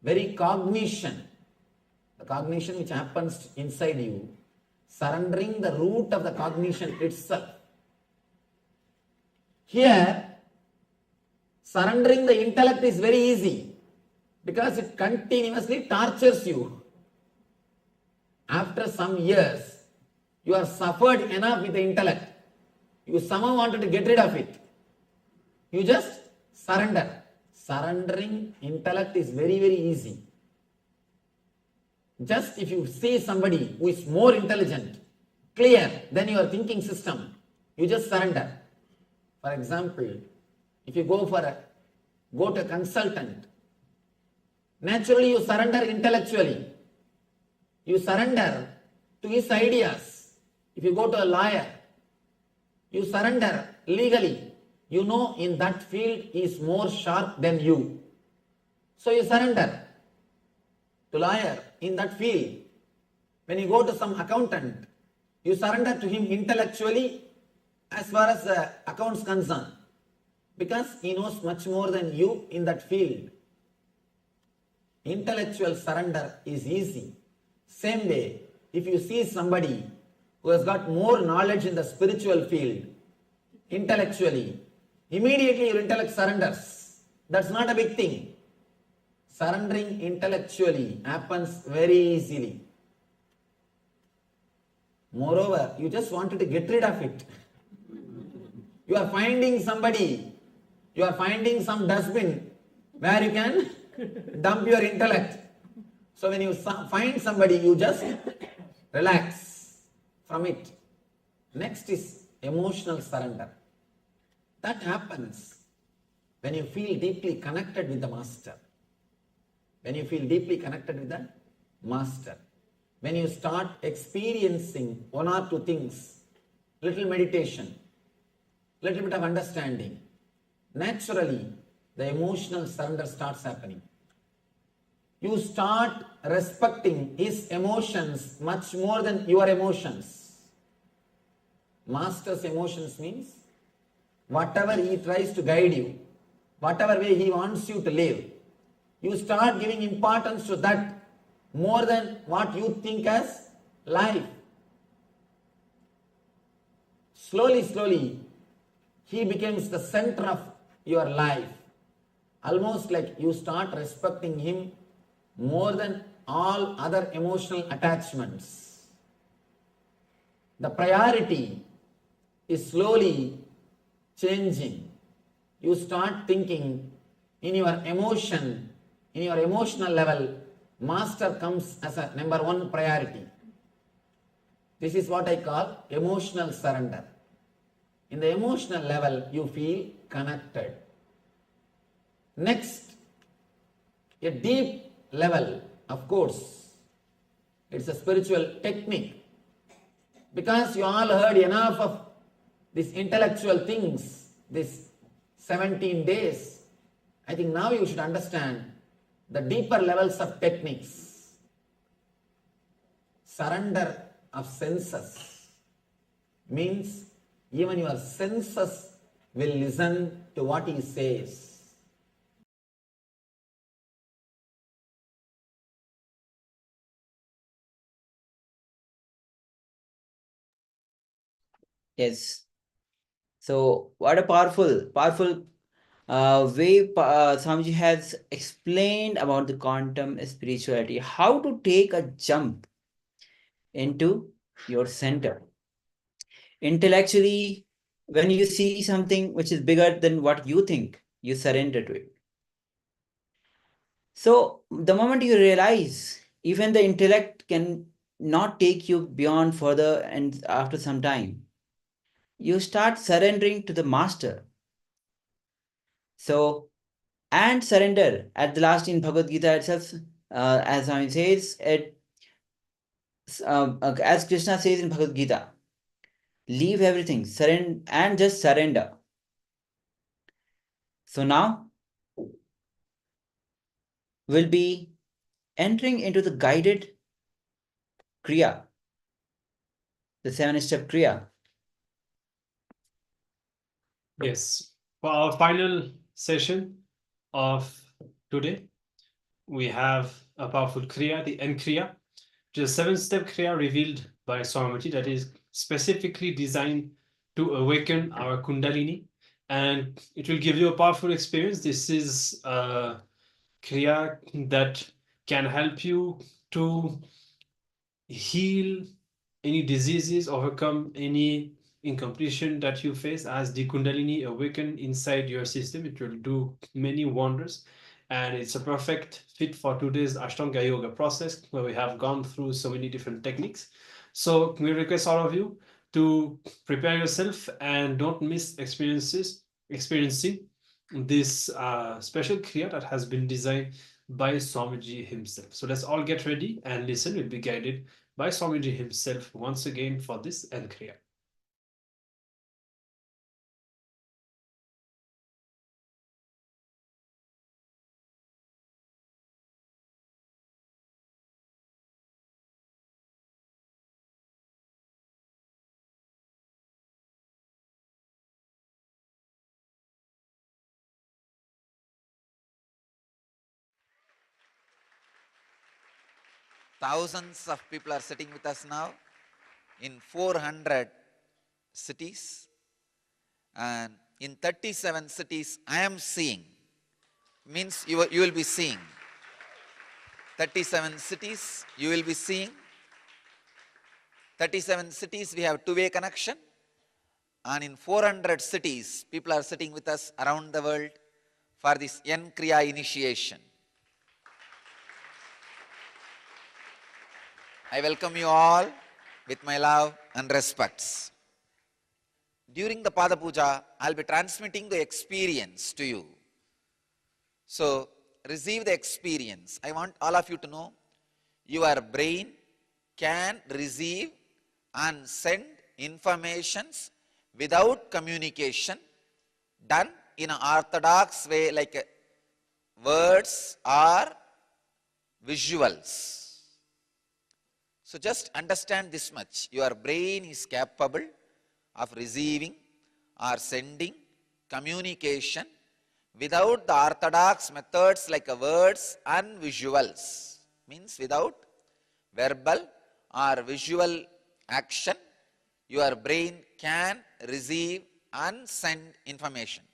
very cognition, the cognition which happens inside you, surrendering the root of the cognition itself. Here, surrendering the intellect is very easy because it continuously tortures you. After some years, you have suffered enough with the intellect. You somehow wanted to get rid of it. You just surrender. Surrendering intellect is very, very easy. Just if you see somebody who is more intelligent, clear than your thinking system, you just surrender. For example, if you go to a consultant, naturally you surrender intellectually. You surrender to his ideas. If you go to a lawyer, you surrender legally. You know in that field he is more sharp than you. So you surrender to lawyer in that field. When you go to some accountant, you surrender to him intellectually as far as the accounts concerned, because he knows much more than you in that field. Intellectual surrender is easy. Same way, if you see somebody who has got more knowledge in the spiritual field, intellectually, immediately your intellect surrenders. That's not a big thing. Surrendering intellectually happens very easily. Moreover, you just wanted to get rid of it. You are finding somebody, you are finding some dustbin where you can dump your intellect. So when you find somebody, you just relax from it. Next is emotional surrender. That happens when you feel deeply connected with the master. When you feel deeply connected with the master. When you start experiencing one or two things, little meditation, little bit of understanding, naturally the emotional surrender starts happening. You start respecting his emotions much more than your emotions. Master's emotions means whatever he tries to guide you, whatever way he wants you to live, you start giving importance to that more than what you think as life. Slowly, slowly, he becomes the center of your life. Almost like you start respecting him more than all other emotional attachments. The priority is slowly changing. You start thinking in your emotion, in your emotional level, master comes as a number one priority. This is what I call emotional surrender. In the emotional level, you feel connected. Next, a deep level, of course, it's a spiritual technique. Because you all heard enough of these intellectual things, these 17 days, I think now you should understand the deeper levels of techniques. Surrender of senses means even your senses will listen to what he says. Yes. So what a powerful way Swamiji has explained about the quantum spirituality, how to take a jump into your center. Intellectually, when you see something which is bigger than what you think, you surrender to it. So the moment you realize even the intellect can not take you beyond further, and after some time, you start surrendering to the master. So, and surrender at the last in Bhagavad Gita itself, as Swami says, as Krishna says in Bhagavad Gita, leave everything, surrender, and just surrender. So now we'll be entering into the guided Kriya, the 7-step Kriya. Yes. For our final session of today, we have a powerful Kriya, the N Kriya, which is a 7-step Kriya revealed by Swamiji that is specifically designed to awaken our Kundalini, and it will give you a powerful experience. This is a Kriya that can help you to heal any diseases, overcome any incompletion that you face. As the Kundalini awaken inside your system, it will do many wonders, and it's a perfect fit for today's Ashtanga yoga process, where we have gone through so many different techniques. So we request all of you to prepare yourself and don't miss experiencing this special Kriya that has been designed by Swamiji himself. So let's all get ready and listen. We'll be guided by Swamiji himself once again for this N Kriya. Thousands of people are sitting with us now in 400 cities, and in 37 cities I am seeing, means you will be seeing. 37 cities you will be seeing. 37 cities we have two-way connection, and in 400 cities people are sitting with us around the world for this N Kriya initiation. I welcome you all with my love and respects. During the Pada Puja, I'll be transmitting the experience to you. So, receive the experience. I want all of you to know, your brain can receive and send informations without communication, done in an orthodox way, like words or visuals. So just understand this much. Your brain is capable of receiving or sending communication without the orthodox methods like words and visuals. Means without verbal or visual action, your brain can receive and send information.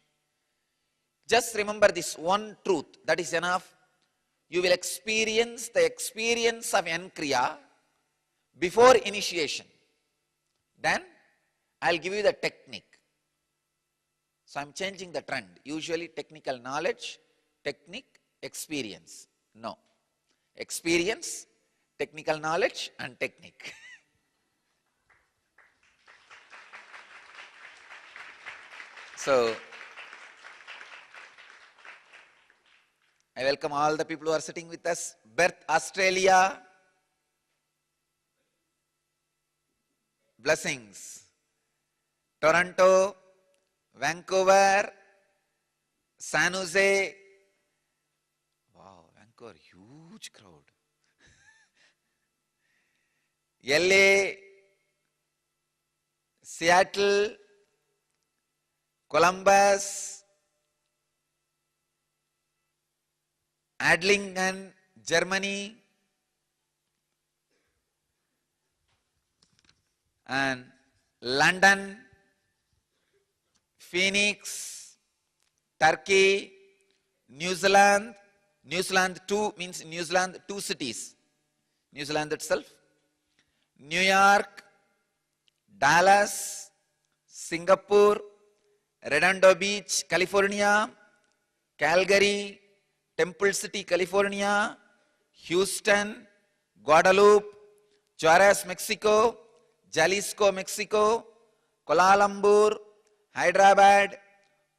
Just remember this one truth, that is enough. You will experience the experience of N Kriya before initiation. Then I'll give you the technique. So I'm changing the trend. Usually technical knowledge, technique, experience. No. Experience, technical knowledge and technique. So I welcome all the people who are sitting with us. Perth, Australia. Blessings. Toronto, Vancouver, San Jose. Wow, Vancouver, huge crowd. LA, Seattle, Columbus, Adlingen, Germany, and London, Phoenix, Turkey, New Zealand. New Zealand 2 means New Zealand 2 cities. New Zealand itself. New York, Dallas, Singapore, Redondo Beach, California, Calgary, Temple City, California, Houston, Guadalupe, Juarez, Mexico, Jalisco, Mexico, Kuala Lumpur, Hyderabad,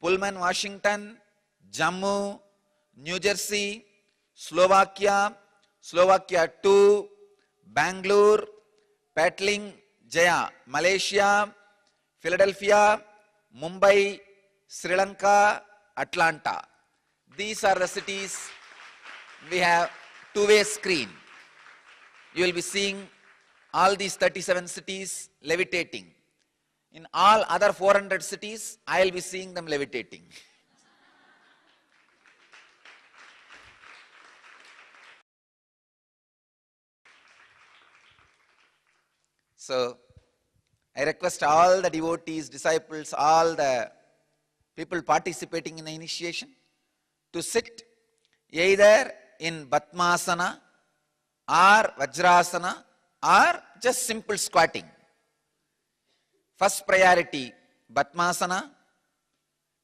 Pullman, Washington, Jammu, New Jersey, Slovakia, Slovakia 2, Bangalore, Patling, Jaya, Malaysia, Philadelphia, Mumbai, Sri Lanka, Atlanta. These are the cities we have two-way screen. You will be seeing all these 37 cities levitating. In all other 400 cities, I will be seeing them levitating. So, I request all the devotees, disciples, all the people participating in the initiation to sit either in Batmasana or Vajrasana or just simple squatting. First priority Batmasana,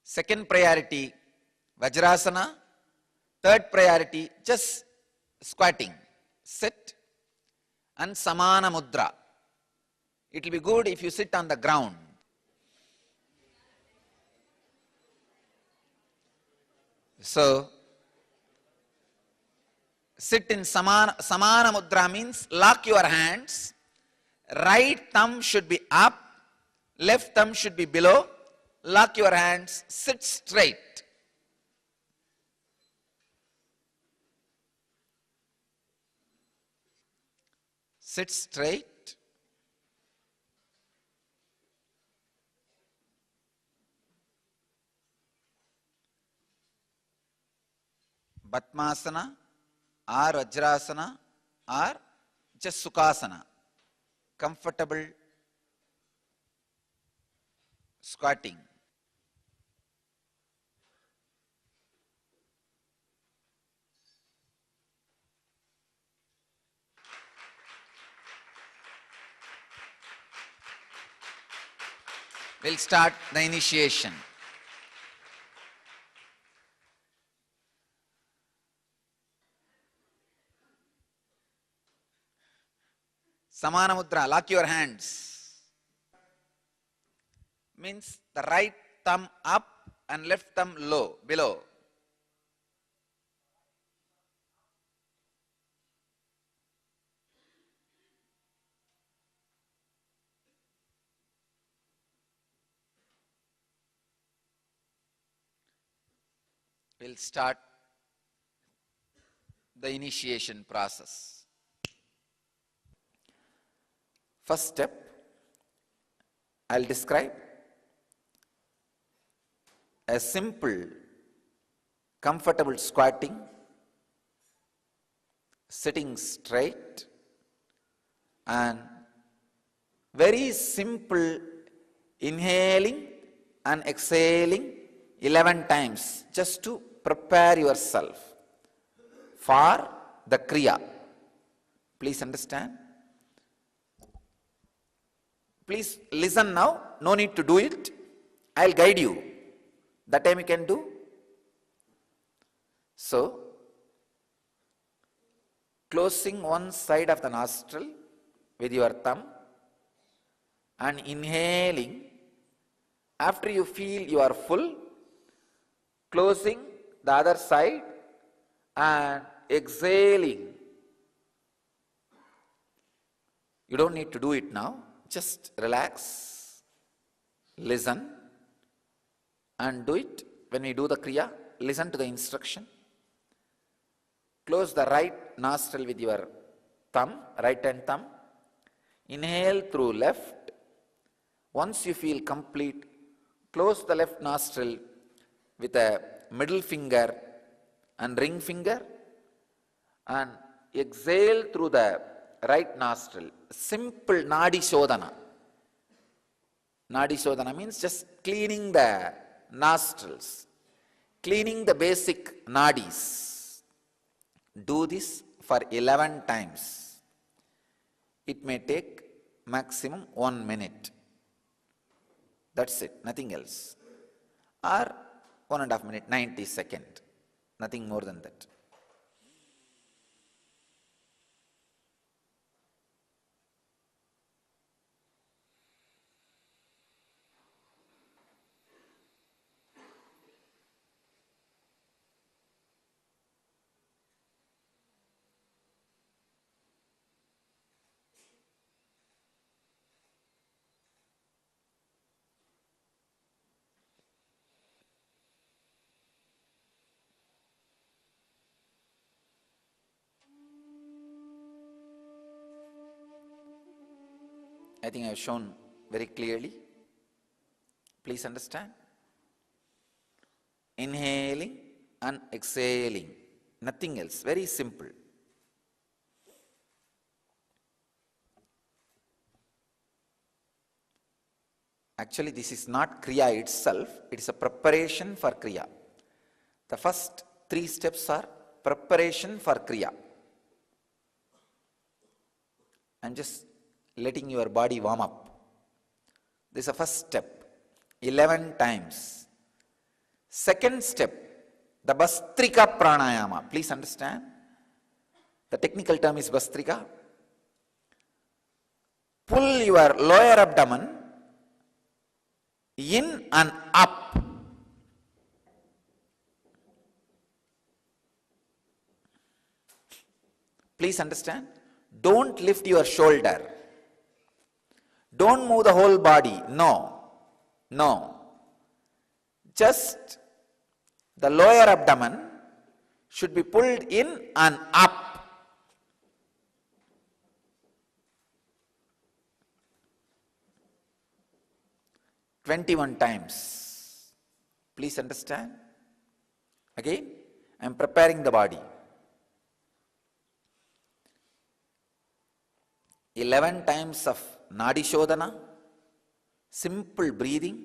second priority Vajrasana, third priority just squatting, sit, and Samana Mudra. It will be good if you sit on the ground. So, sit in Samana Mudra means lock your hands. Right thumb should be up, left thumb should be below. Lock your hands, sit straight. Sit straight. Batmasana or Vajrasana or just Sukhasana. Comfortable squatting. We'll start the initiation. Samana Mudra, lock your hands. Means the right thumb up and left thumb low, below. We'll start the initiation process. First step, I'll describe a simple, comfortable squatting, sitting straight, and very simple inhaling and exhaling 11 times just to prepare yourself for the Kriya. Please understand. Please listen now, no need to do it. I'll guide you. That time you can do. So, closing one side of the nostril with your thumb and inhaling. After you feel you are full, closing the other side and exhaling. You don't need to do it now. Just relax, listen, and do it. When we do the Kriya, listen to the instruction. Close the right nostril with your thumb, right hand thumb. Inhale through left. Once you feel complete, close the left nostril with a middle finger and ring finger and exhale through the right nostril. Simple Nadi Shodhana. Nadi Shodhana means just cleaning the nostrils. cleaning the basic nadis. Do this for 11 times. It may take maximum 1 minute. That's it, nothing else. Or 1.5 minute, 90 seconds. Nothing more than that. I think I have shown very clearly. Please understand. Inhaling and exhaling. Nothing else. Very simple. Actually, this is not Kriya itself. It is a preparation for Kriya. The first 3 steps are preparation for Kriya. I'm just letting your body warm up. This is the first step, 11 times. Second step, the Bhastrika Pranayama. Please understand. The technical term is Bhastrika. Pull your lower abdomen in and up. Please understand. Don't lift your shoulder. Don't move the whole body. No. No. Just the lower abdomen should be pulled in and up. "21 times. Please understand. Again, I am preparing the body. 11 times of Nadi Shodhana, simple breathing,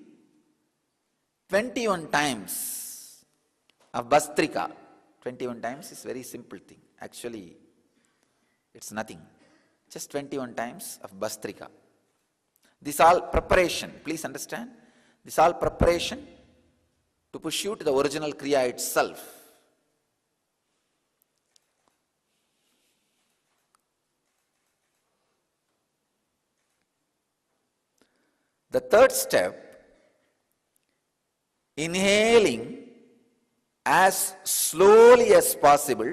21 times of Bhastrika. 21 times is very simple thing. Actually, it's nothing. Just 21 times of Bhastrika. This all preparation, please understand. This all preparation to push you to the original Kriya itself. The third step, inhaling as slowly as possible,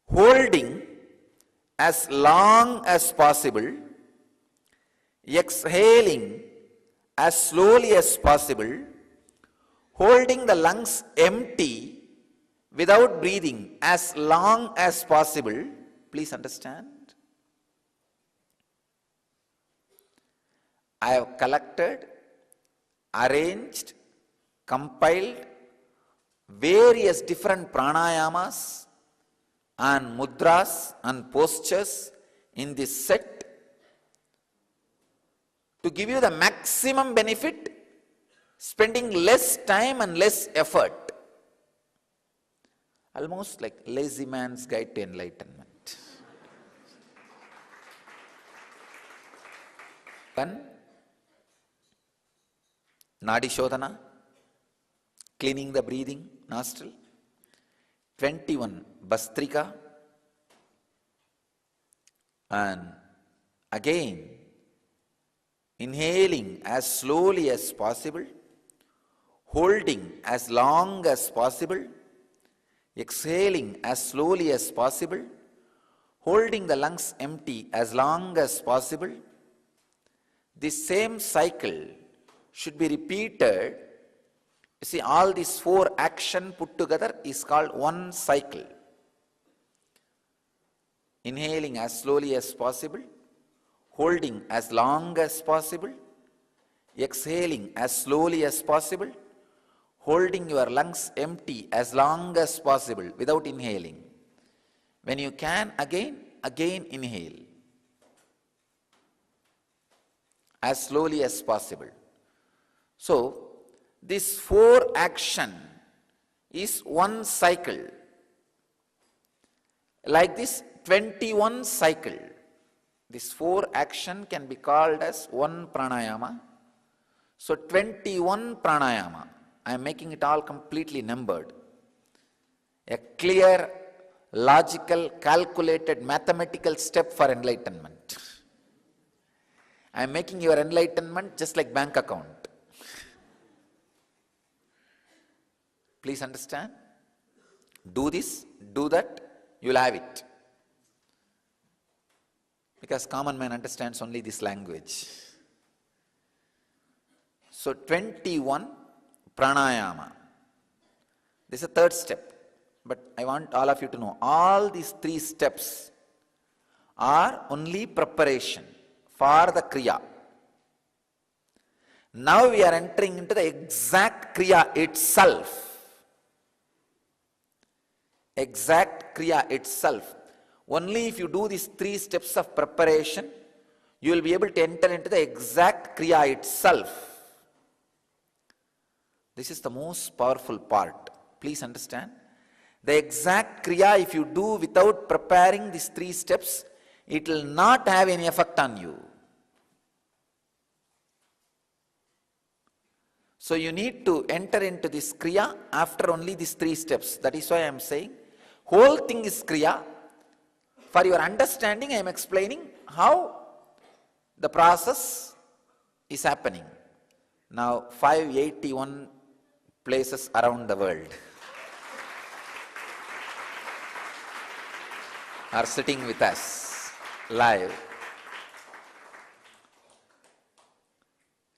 holding as long as possible, exhaling as slowly as possible, holding the lungs empty without breathing as long as possible. Please understand. I have collected, arranged, compiled various different pranayamas and mudras and postures in this set to give you the maximum benefit, spending less time and less effort. Almost like Lazy Man's Guide to Enlightenment. One, Nadi Shodhana, cleaning the breathing nostril. 21 Bhastrika, and again inhaling as slowly as possible, holding as long as possible, exhaling as slowly as possible, holding the lungs empty as long as possible. This same cycle should be repeated. You see, all these 4 actions put together is called one cycle. Inhaling as slowly as possible, holding as long as possible, exhaling as slowly as possible, holding your lungs empty as long as possible without inhaling. When you can, again inhale as slowly as possible. So, this 4 action is one cycle. Like this 21 cycle. This 4 action can be called as one pranayama. So 21 pranayama. I am making it all completely numbered. A clear, logical, calculated, mathematical step for enlightenment. I am making your enlightenment just like bank account. Please understand. Do this, do that, you will have it. Because common man understands only this language. So 21 pranayama. This is the third step. But I want all of you to know, all these 3 steps are only preparation for the kriya. Now we are entering into the exact kriya itself. Exact kriya itself. Only if you do these 3 steps of preparation, you will be able to enter into the exact kriya itself. This is the most powerful part. Please understand. The exact kriya, if you do without preparing these 3 steps, it will not have any effect on you. So you need to enter into this kriya after only these 3 steps. That is why I am saying, whole thing is kriya. For your understanding, I am explaining how the process is happening. Now 581 places around the world are sitting with us live.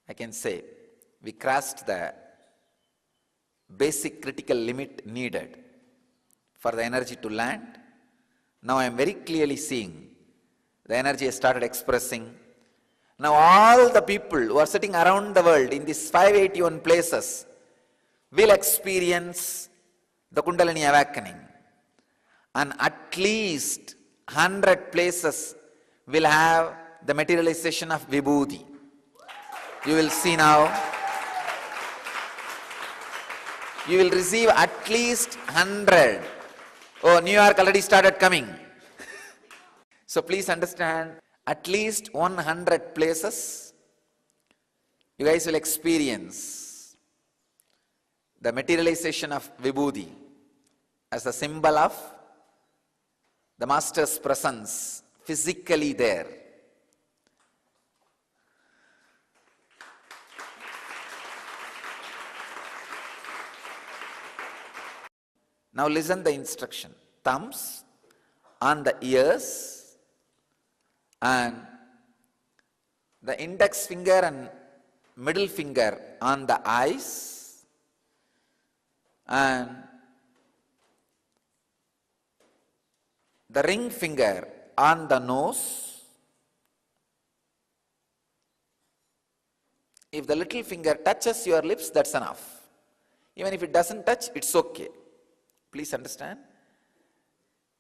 I can say we crossed the basic critical limit needed for the energy to land. Now I am very clearly seeing the energy has started expressing. Now all the people who are sitting around the world in these 581 places will experience the Kundalini awakening. And at least 100 places will have the materialization of Vibhuti. You will see now. You will receive at least 100. Oh, New York already started coming. So please understand, at least 100 places you guys will experience the materialization of Vibhuti as a symbol of the Master's presence physically there. Now listen the instruction. Thumbs on the ears and the index finger and middle finger on the eyes and the ring finger on the nose. If the little finger touches your lips, that's enough. Even if it doesn't touch, it's okay. Please understand.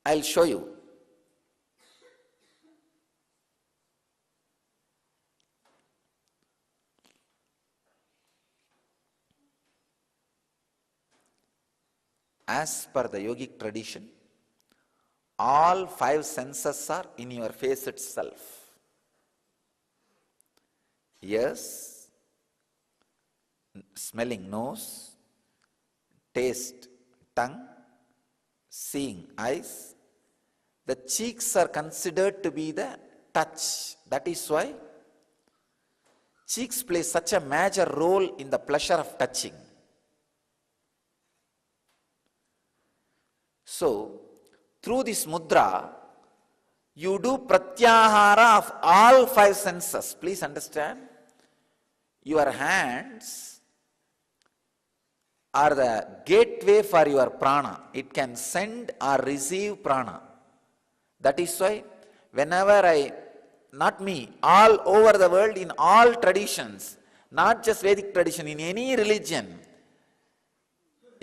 I'll show you. As per the yogic tradition, all 5 senses are in your face itself. Ears, smelling nose, taste tongue, seeing eyes. The cheeks are considered to be the touch. That is why cheeks play such a major role in the pleasure of touching. So, through this mudra, you do pratyahara of all 5 senses. Please understand. Your hands are the gateway for your prana. It can send or receive prana. That is why whenever not me, all over the world, in all traditions, not just Vedic tradition, in any religion,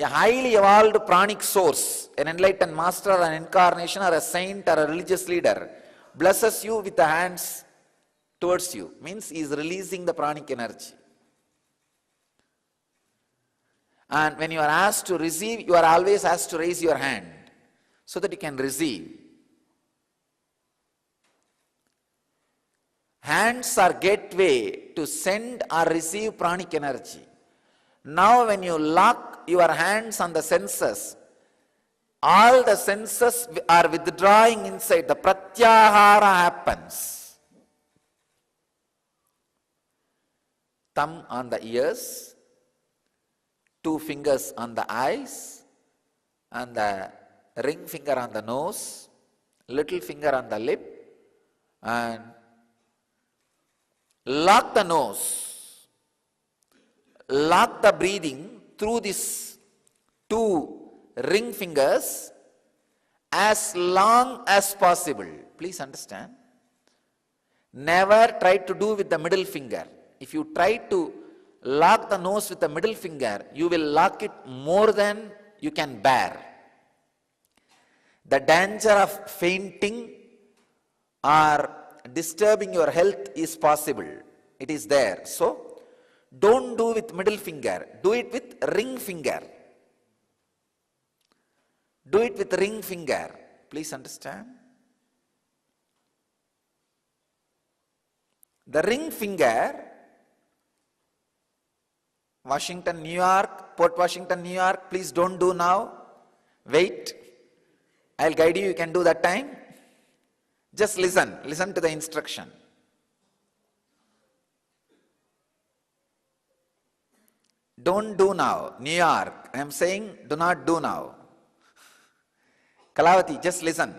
a highly evolved pranic source, an enlightened master or an incarnation or a saint or a religious leader, blesses you with the hands towards you. Means he is releasing the pranic energy. And when you are asked to receive, you are always asked to raise your hand so that you can receive. Hands are gateway to send or receive pranic energy. Now when you lock your hands on the senses, all the senses are withdrawing inside. The pratyahara happens. Thumb on the ears, 2 fingers on the eyes, and the ring finger on the nose, little finger on the lip, and lock the nose, lock the breathing through these 2 ring fingers as long as possible. Please understand. Never try to do with the middle finger. If you try to lock the nose with the middle finger, you will lock it more than you can bear. The danger of fainting or disturbing your health is possible. It is there. So, don't do with middle finger. Do it with ring finger. Do it with ring finger. Please understand. The ring finger, Washington, New York, Port Washington, New York, please don't do now. Wait. I'll guide you, you can do that time. Just listen. Listen to the instruction. Don't do now. New York, I am saying do not do now. Kalavati, just listen.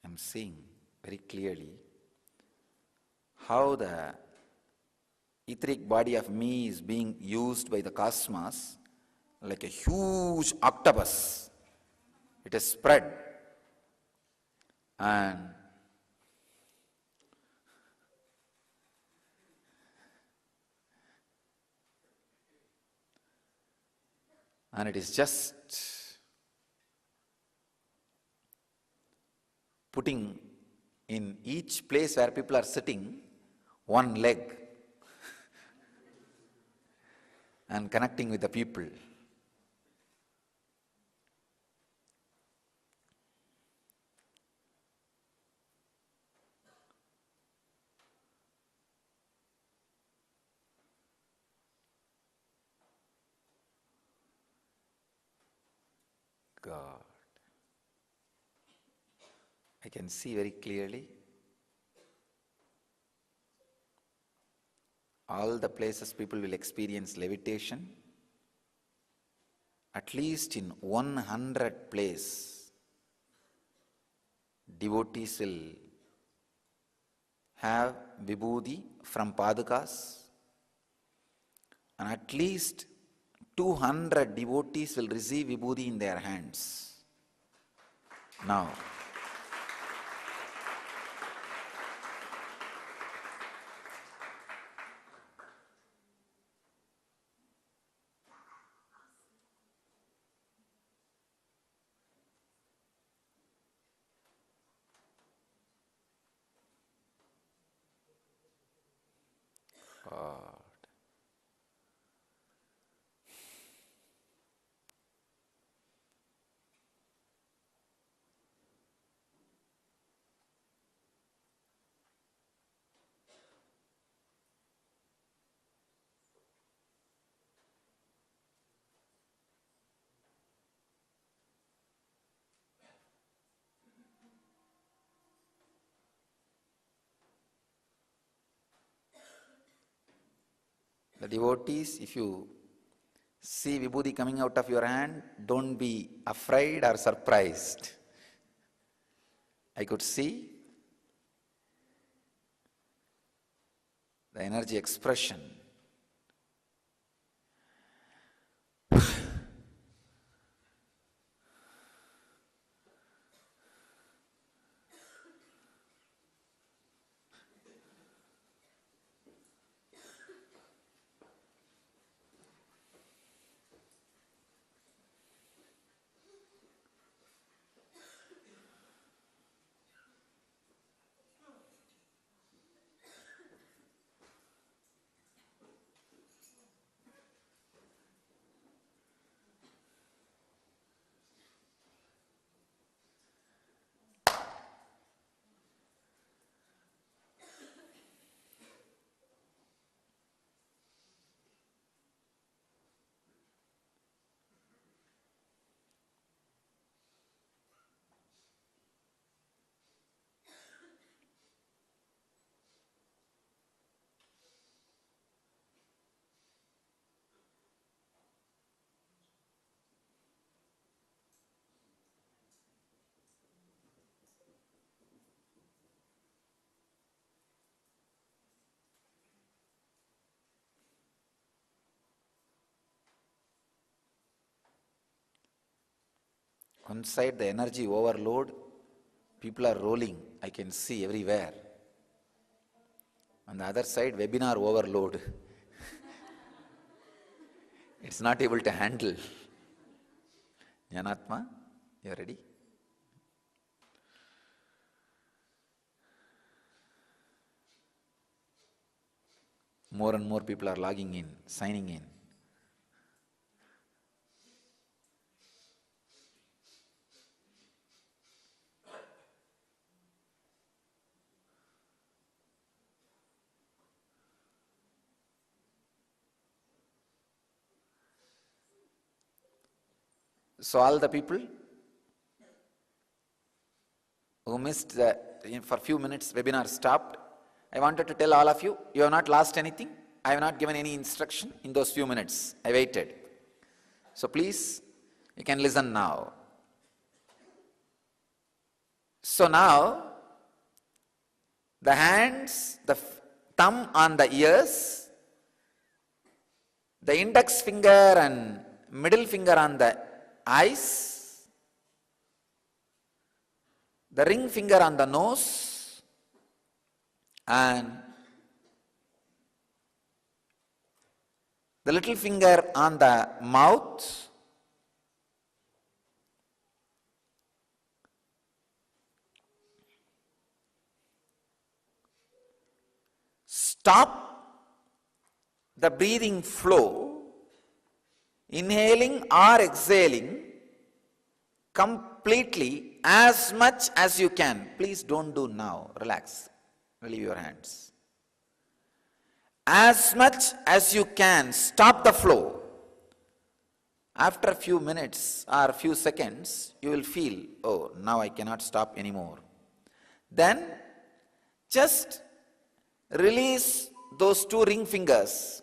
I'm seeing very clearly how the etheric body of me is being used by the cosmos like a huge octopus. It is spread, and it is just putting in each place where people are sitting one leg and connecting with the people. God. I can see very clearly all the places people will experience levitation. At least in 100 places, devotees will have vibhuti from padukas, and at least 200 devotees will receive vibhuti in their hands. Now, the devotees, if you see vibhuti coming out of your hand, don't be afraid or surprised. I could see the energy expression. One side the energy overload, people are rolling, I can see everywhere. On the other side, webinar overload. It's not able to handle. Jnanatma, you are ready? More and more people are logging in, signing in. So all the people who missed for a few minutes webinar stopped, I wanted to tell all of you, you have not lost anything. I have not given any instruction in those few minutes. I waited. So please, you can listen now. So now, the hands, the thumb on the ears, the index finger and middle finger on the eyes, the ring finger on the nose, and the little finger on the mouth, stop the breathing flow, inhaling or exhaling completely as much as you can. Please don't do now. Relax. Relieve your hands. As much as you can, stop the flow. After a few minutes or a few seconds, you will feel, oh, now I cannot stop anymore. Then just release those two ring fingers.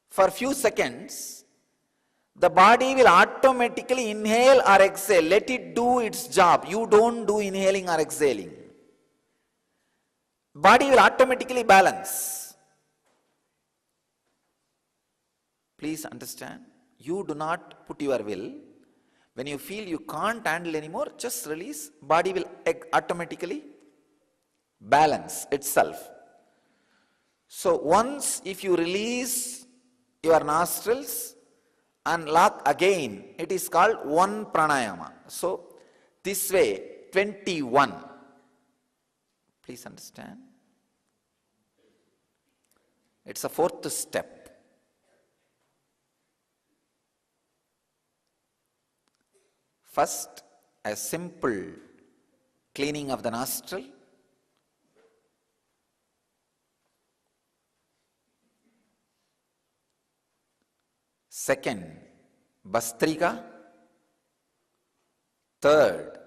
For a few seconds, the body will automatically inhale or exhale. Let it do its job. You don't do inhaling or exhaling. Body will automatically balance. Please understand, you do not put your will. When you feel you can't handle anymore, just release. Body will automatically balance itself. So once if you release your nostrils and lock again, it is called one pranayama. So this way, 21. Please understand. It's a fourth step. First, a simple cleaning of the nostril. Second, Bastrika. Third,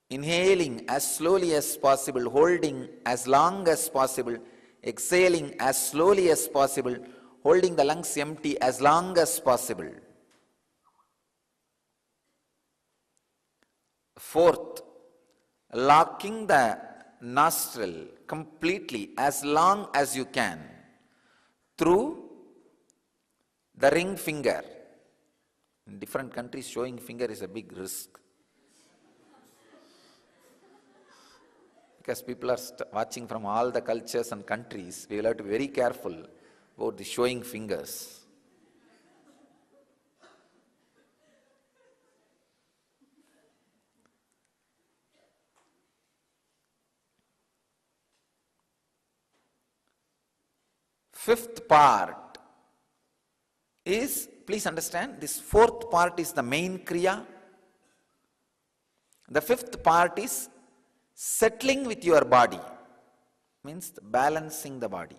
inhaling as slowly as possible, holding as long as possible, exhaling as slowly as possible, holding the lungs empty as long as possible. Fourth, locking the nostril completely as long as you can through the ring finger. In different countries, showing finger is a big risk. Because people are watching from all the cultures and countries, we will have to be very careful about the showing fingers. Fifth part is, please understand, this fourth part is the main kriya. The fifth part is settling with your body, means balancing the body.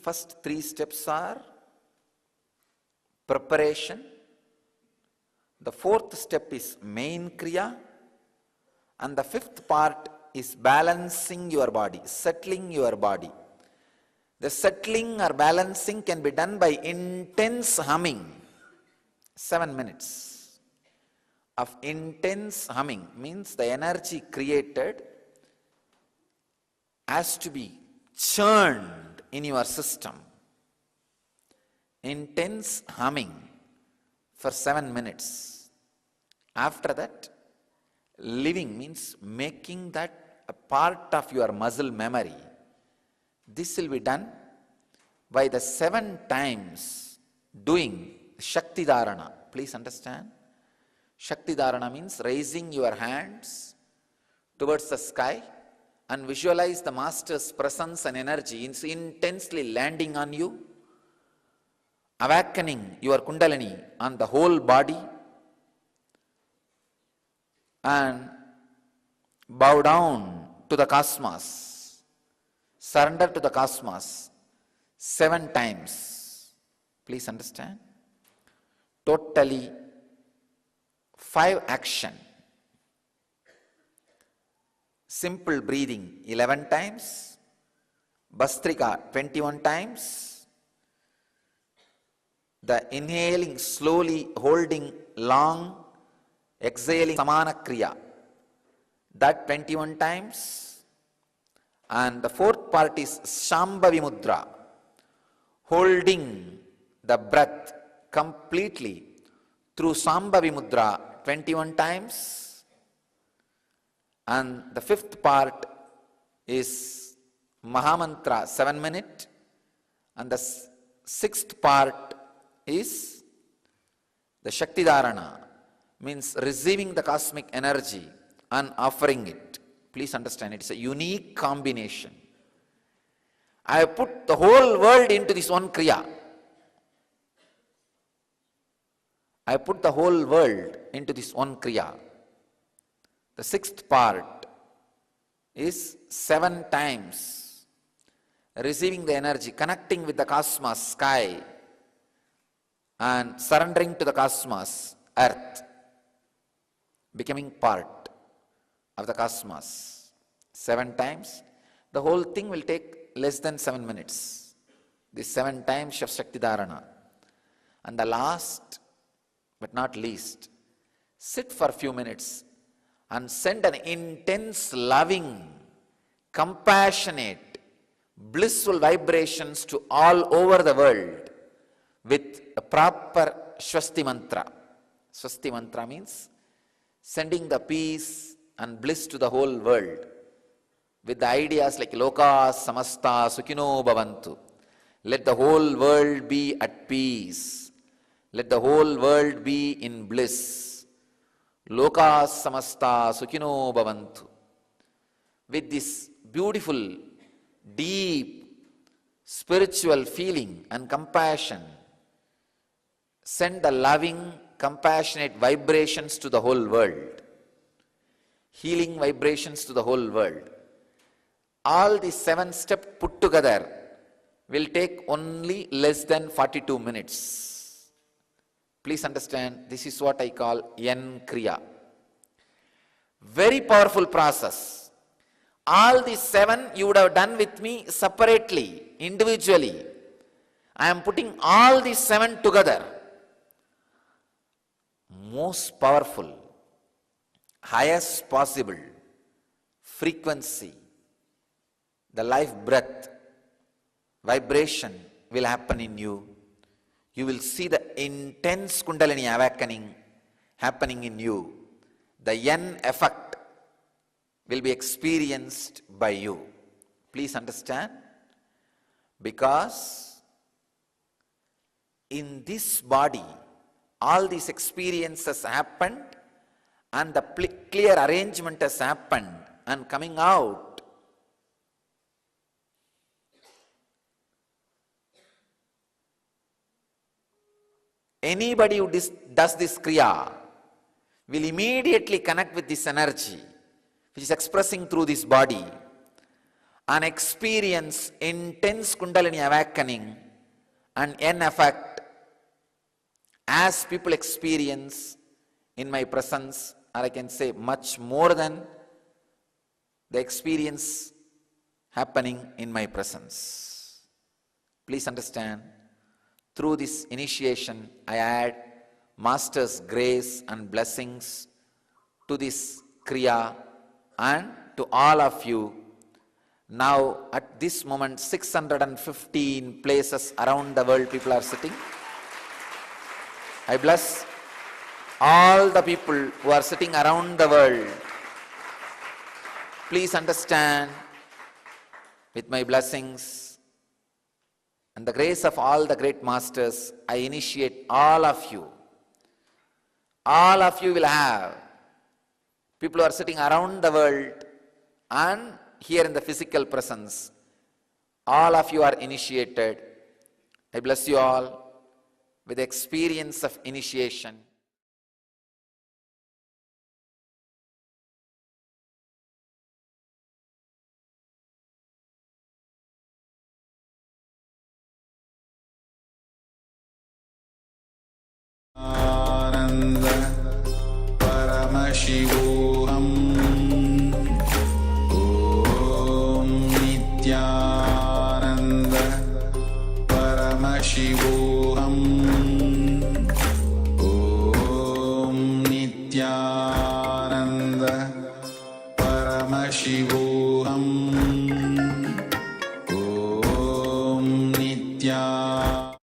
First three steps are preparation. The fourth step is main kriya. And the fifth part is balancing your body, settling your body. The settling or balancing can be done by intense humming. 7 minutes of intense humming means the energy created has to be churned in your system. Intense humming for 7 minutes. After that, living means making that a part of your muscle memory. This will be done by the 7 times doing Shakti Dharana. Please understand. Shakti Dharana means raising your hands towards the sky and visualize the Master's presence and energy intensely landing on you, awakening your Kundalini on the whole body, and bow down to the cosmos, surrender to the cosmos 7 times. Please understand. Totally 5 action. Simple breathing 11 times, Bhastrika 21 times, the inhaling slowly, holding long, exhaling Samana Kriya, that 21 times, and the 4th part is Shambhavi Mudra, holding the breath completely through Shambhavi Mudra 21 times. And the 5th part is Mahamantra 7 minutes, and the 6th part is the Shakti Dharana, means receiving the cosmic energy and offering it. Please understand, it's a unique combination. I have put the whole world into this one Kriya. I put the whole world into this one Kriya. The 6th part is 7 times receiving the energy, connecting with the cosmos, sky, and surrendering to the cosmos, earth, becoming part of the cosmos. 7 times. The whole thing will take less than 7 minutes. This 7 times of Shakti Dharana. And the last but not least, sit for a few minutes and send an intense, loving, compassionate, blissful vibrations to all over the world with a proper Swasti Mantra. Swasti Mantra means sending the peace and bliss to the whole world with the ideas like Loka Samasta Sukhino Bhavantu. Let the whole world be at peace. Let the whole world be in bliss. Loka Samasta Sukhino Bhavantu. With this beautiful, deep, spiritual feeling and compassion, send the loving, compassionate vibrations to the whole world. Healing vibrations to the whole world. All these 7 steps put together will take only less than 42 minutes. Please understand, this is what I call N Kriya. Very powerful process. All these 7 you would have done with me separately, individually. I am putting all these 7 together. Most powerful, highest possible frequency, the life breath, vibration will happen in you. You will see the intense Kundalini awakening happening in you. The N effect will be experienced by you. Please understand, because in this body, all these experiences happened and the clear arrangement has happened, and coming out, anybody who does this Kriya will immediately connect with this energy which is expressing through this body and experience intense Kundalini awakening and N effect as people experience in my presence, or I can say much more than the experience happening in my presence. Please understand, through this initiation, I add Master's grace and blessings to this Kriya and to all of you. Now, at this moment, 615 places around the world people are sitting. I bless all the people who are sitting around the world, please understand, with my blessings and the grace of all the great masters, I initiate all of you. All of you will have people who are sitting around the world and here in the physical presence. All of you are initiated. I bless you all with the experience of initiation. Ananda Paramashivoham Om Nityananda Paramashivoham Om Nityananda Paramashivoham Om Nityananda.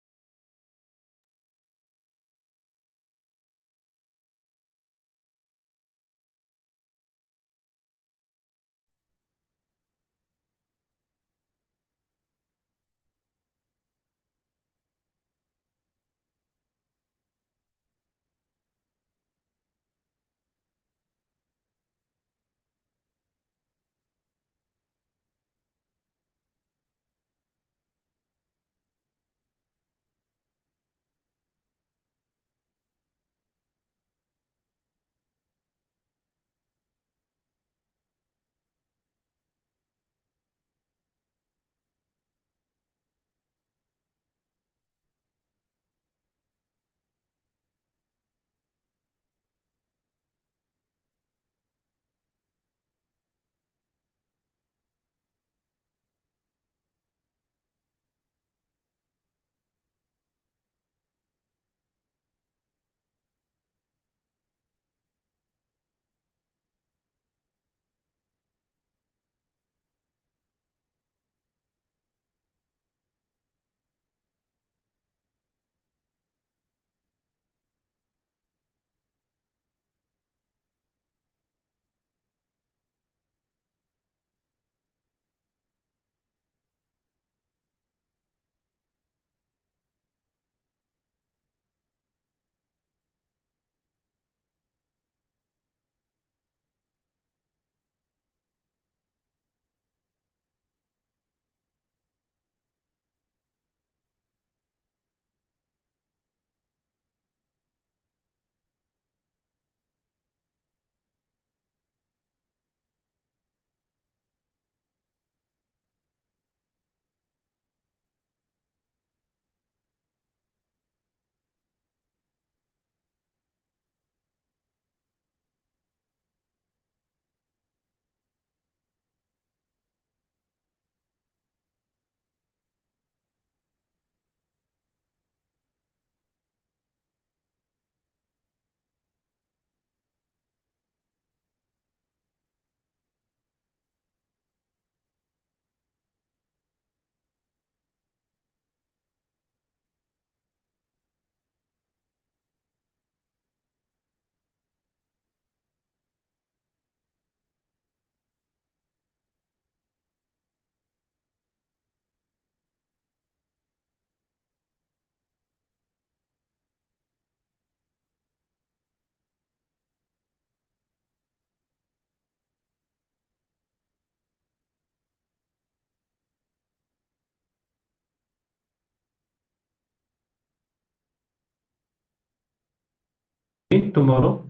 Tomorrow.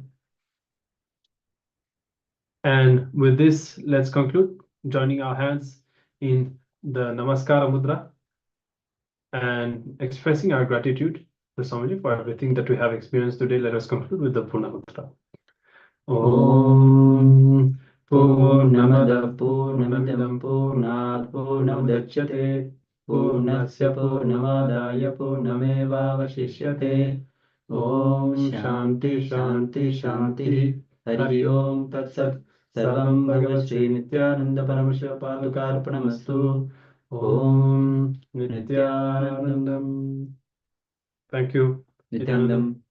And with this, let's conclude, joining our hands in the Namaskara Mudra and expressing our gratitude to Swamiji for everything that we have experienced today. Let us conclude with the Purna Mudra. Om Purnamada Purnamidam Purnat Purnamudachyate Purnasya Purnamadaya Purnamevavashishyate. Om Shanti Shanti Shanti Hari Om Tat Sat. Sarvam Bhagavan Sri Nityananda Paramashivapadakarpanamastu. Om Nityanandam. Thank you. Nityanandam.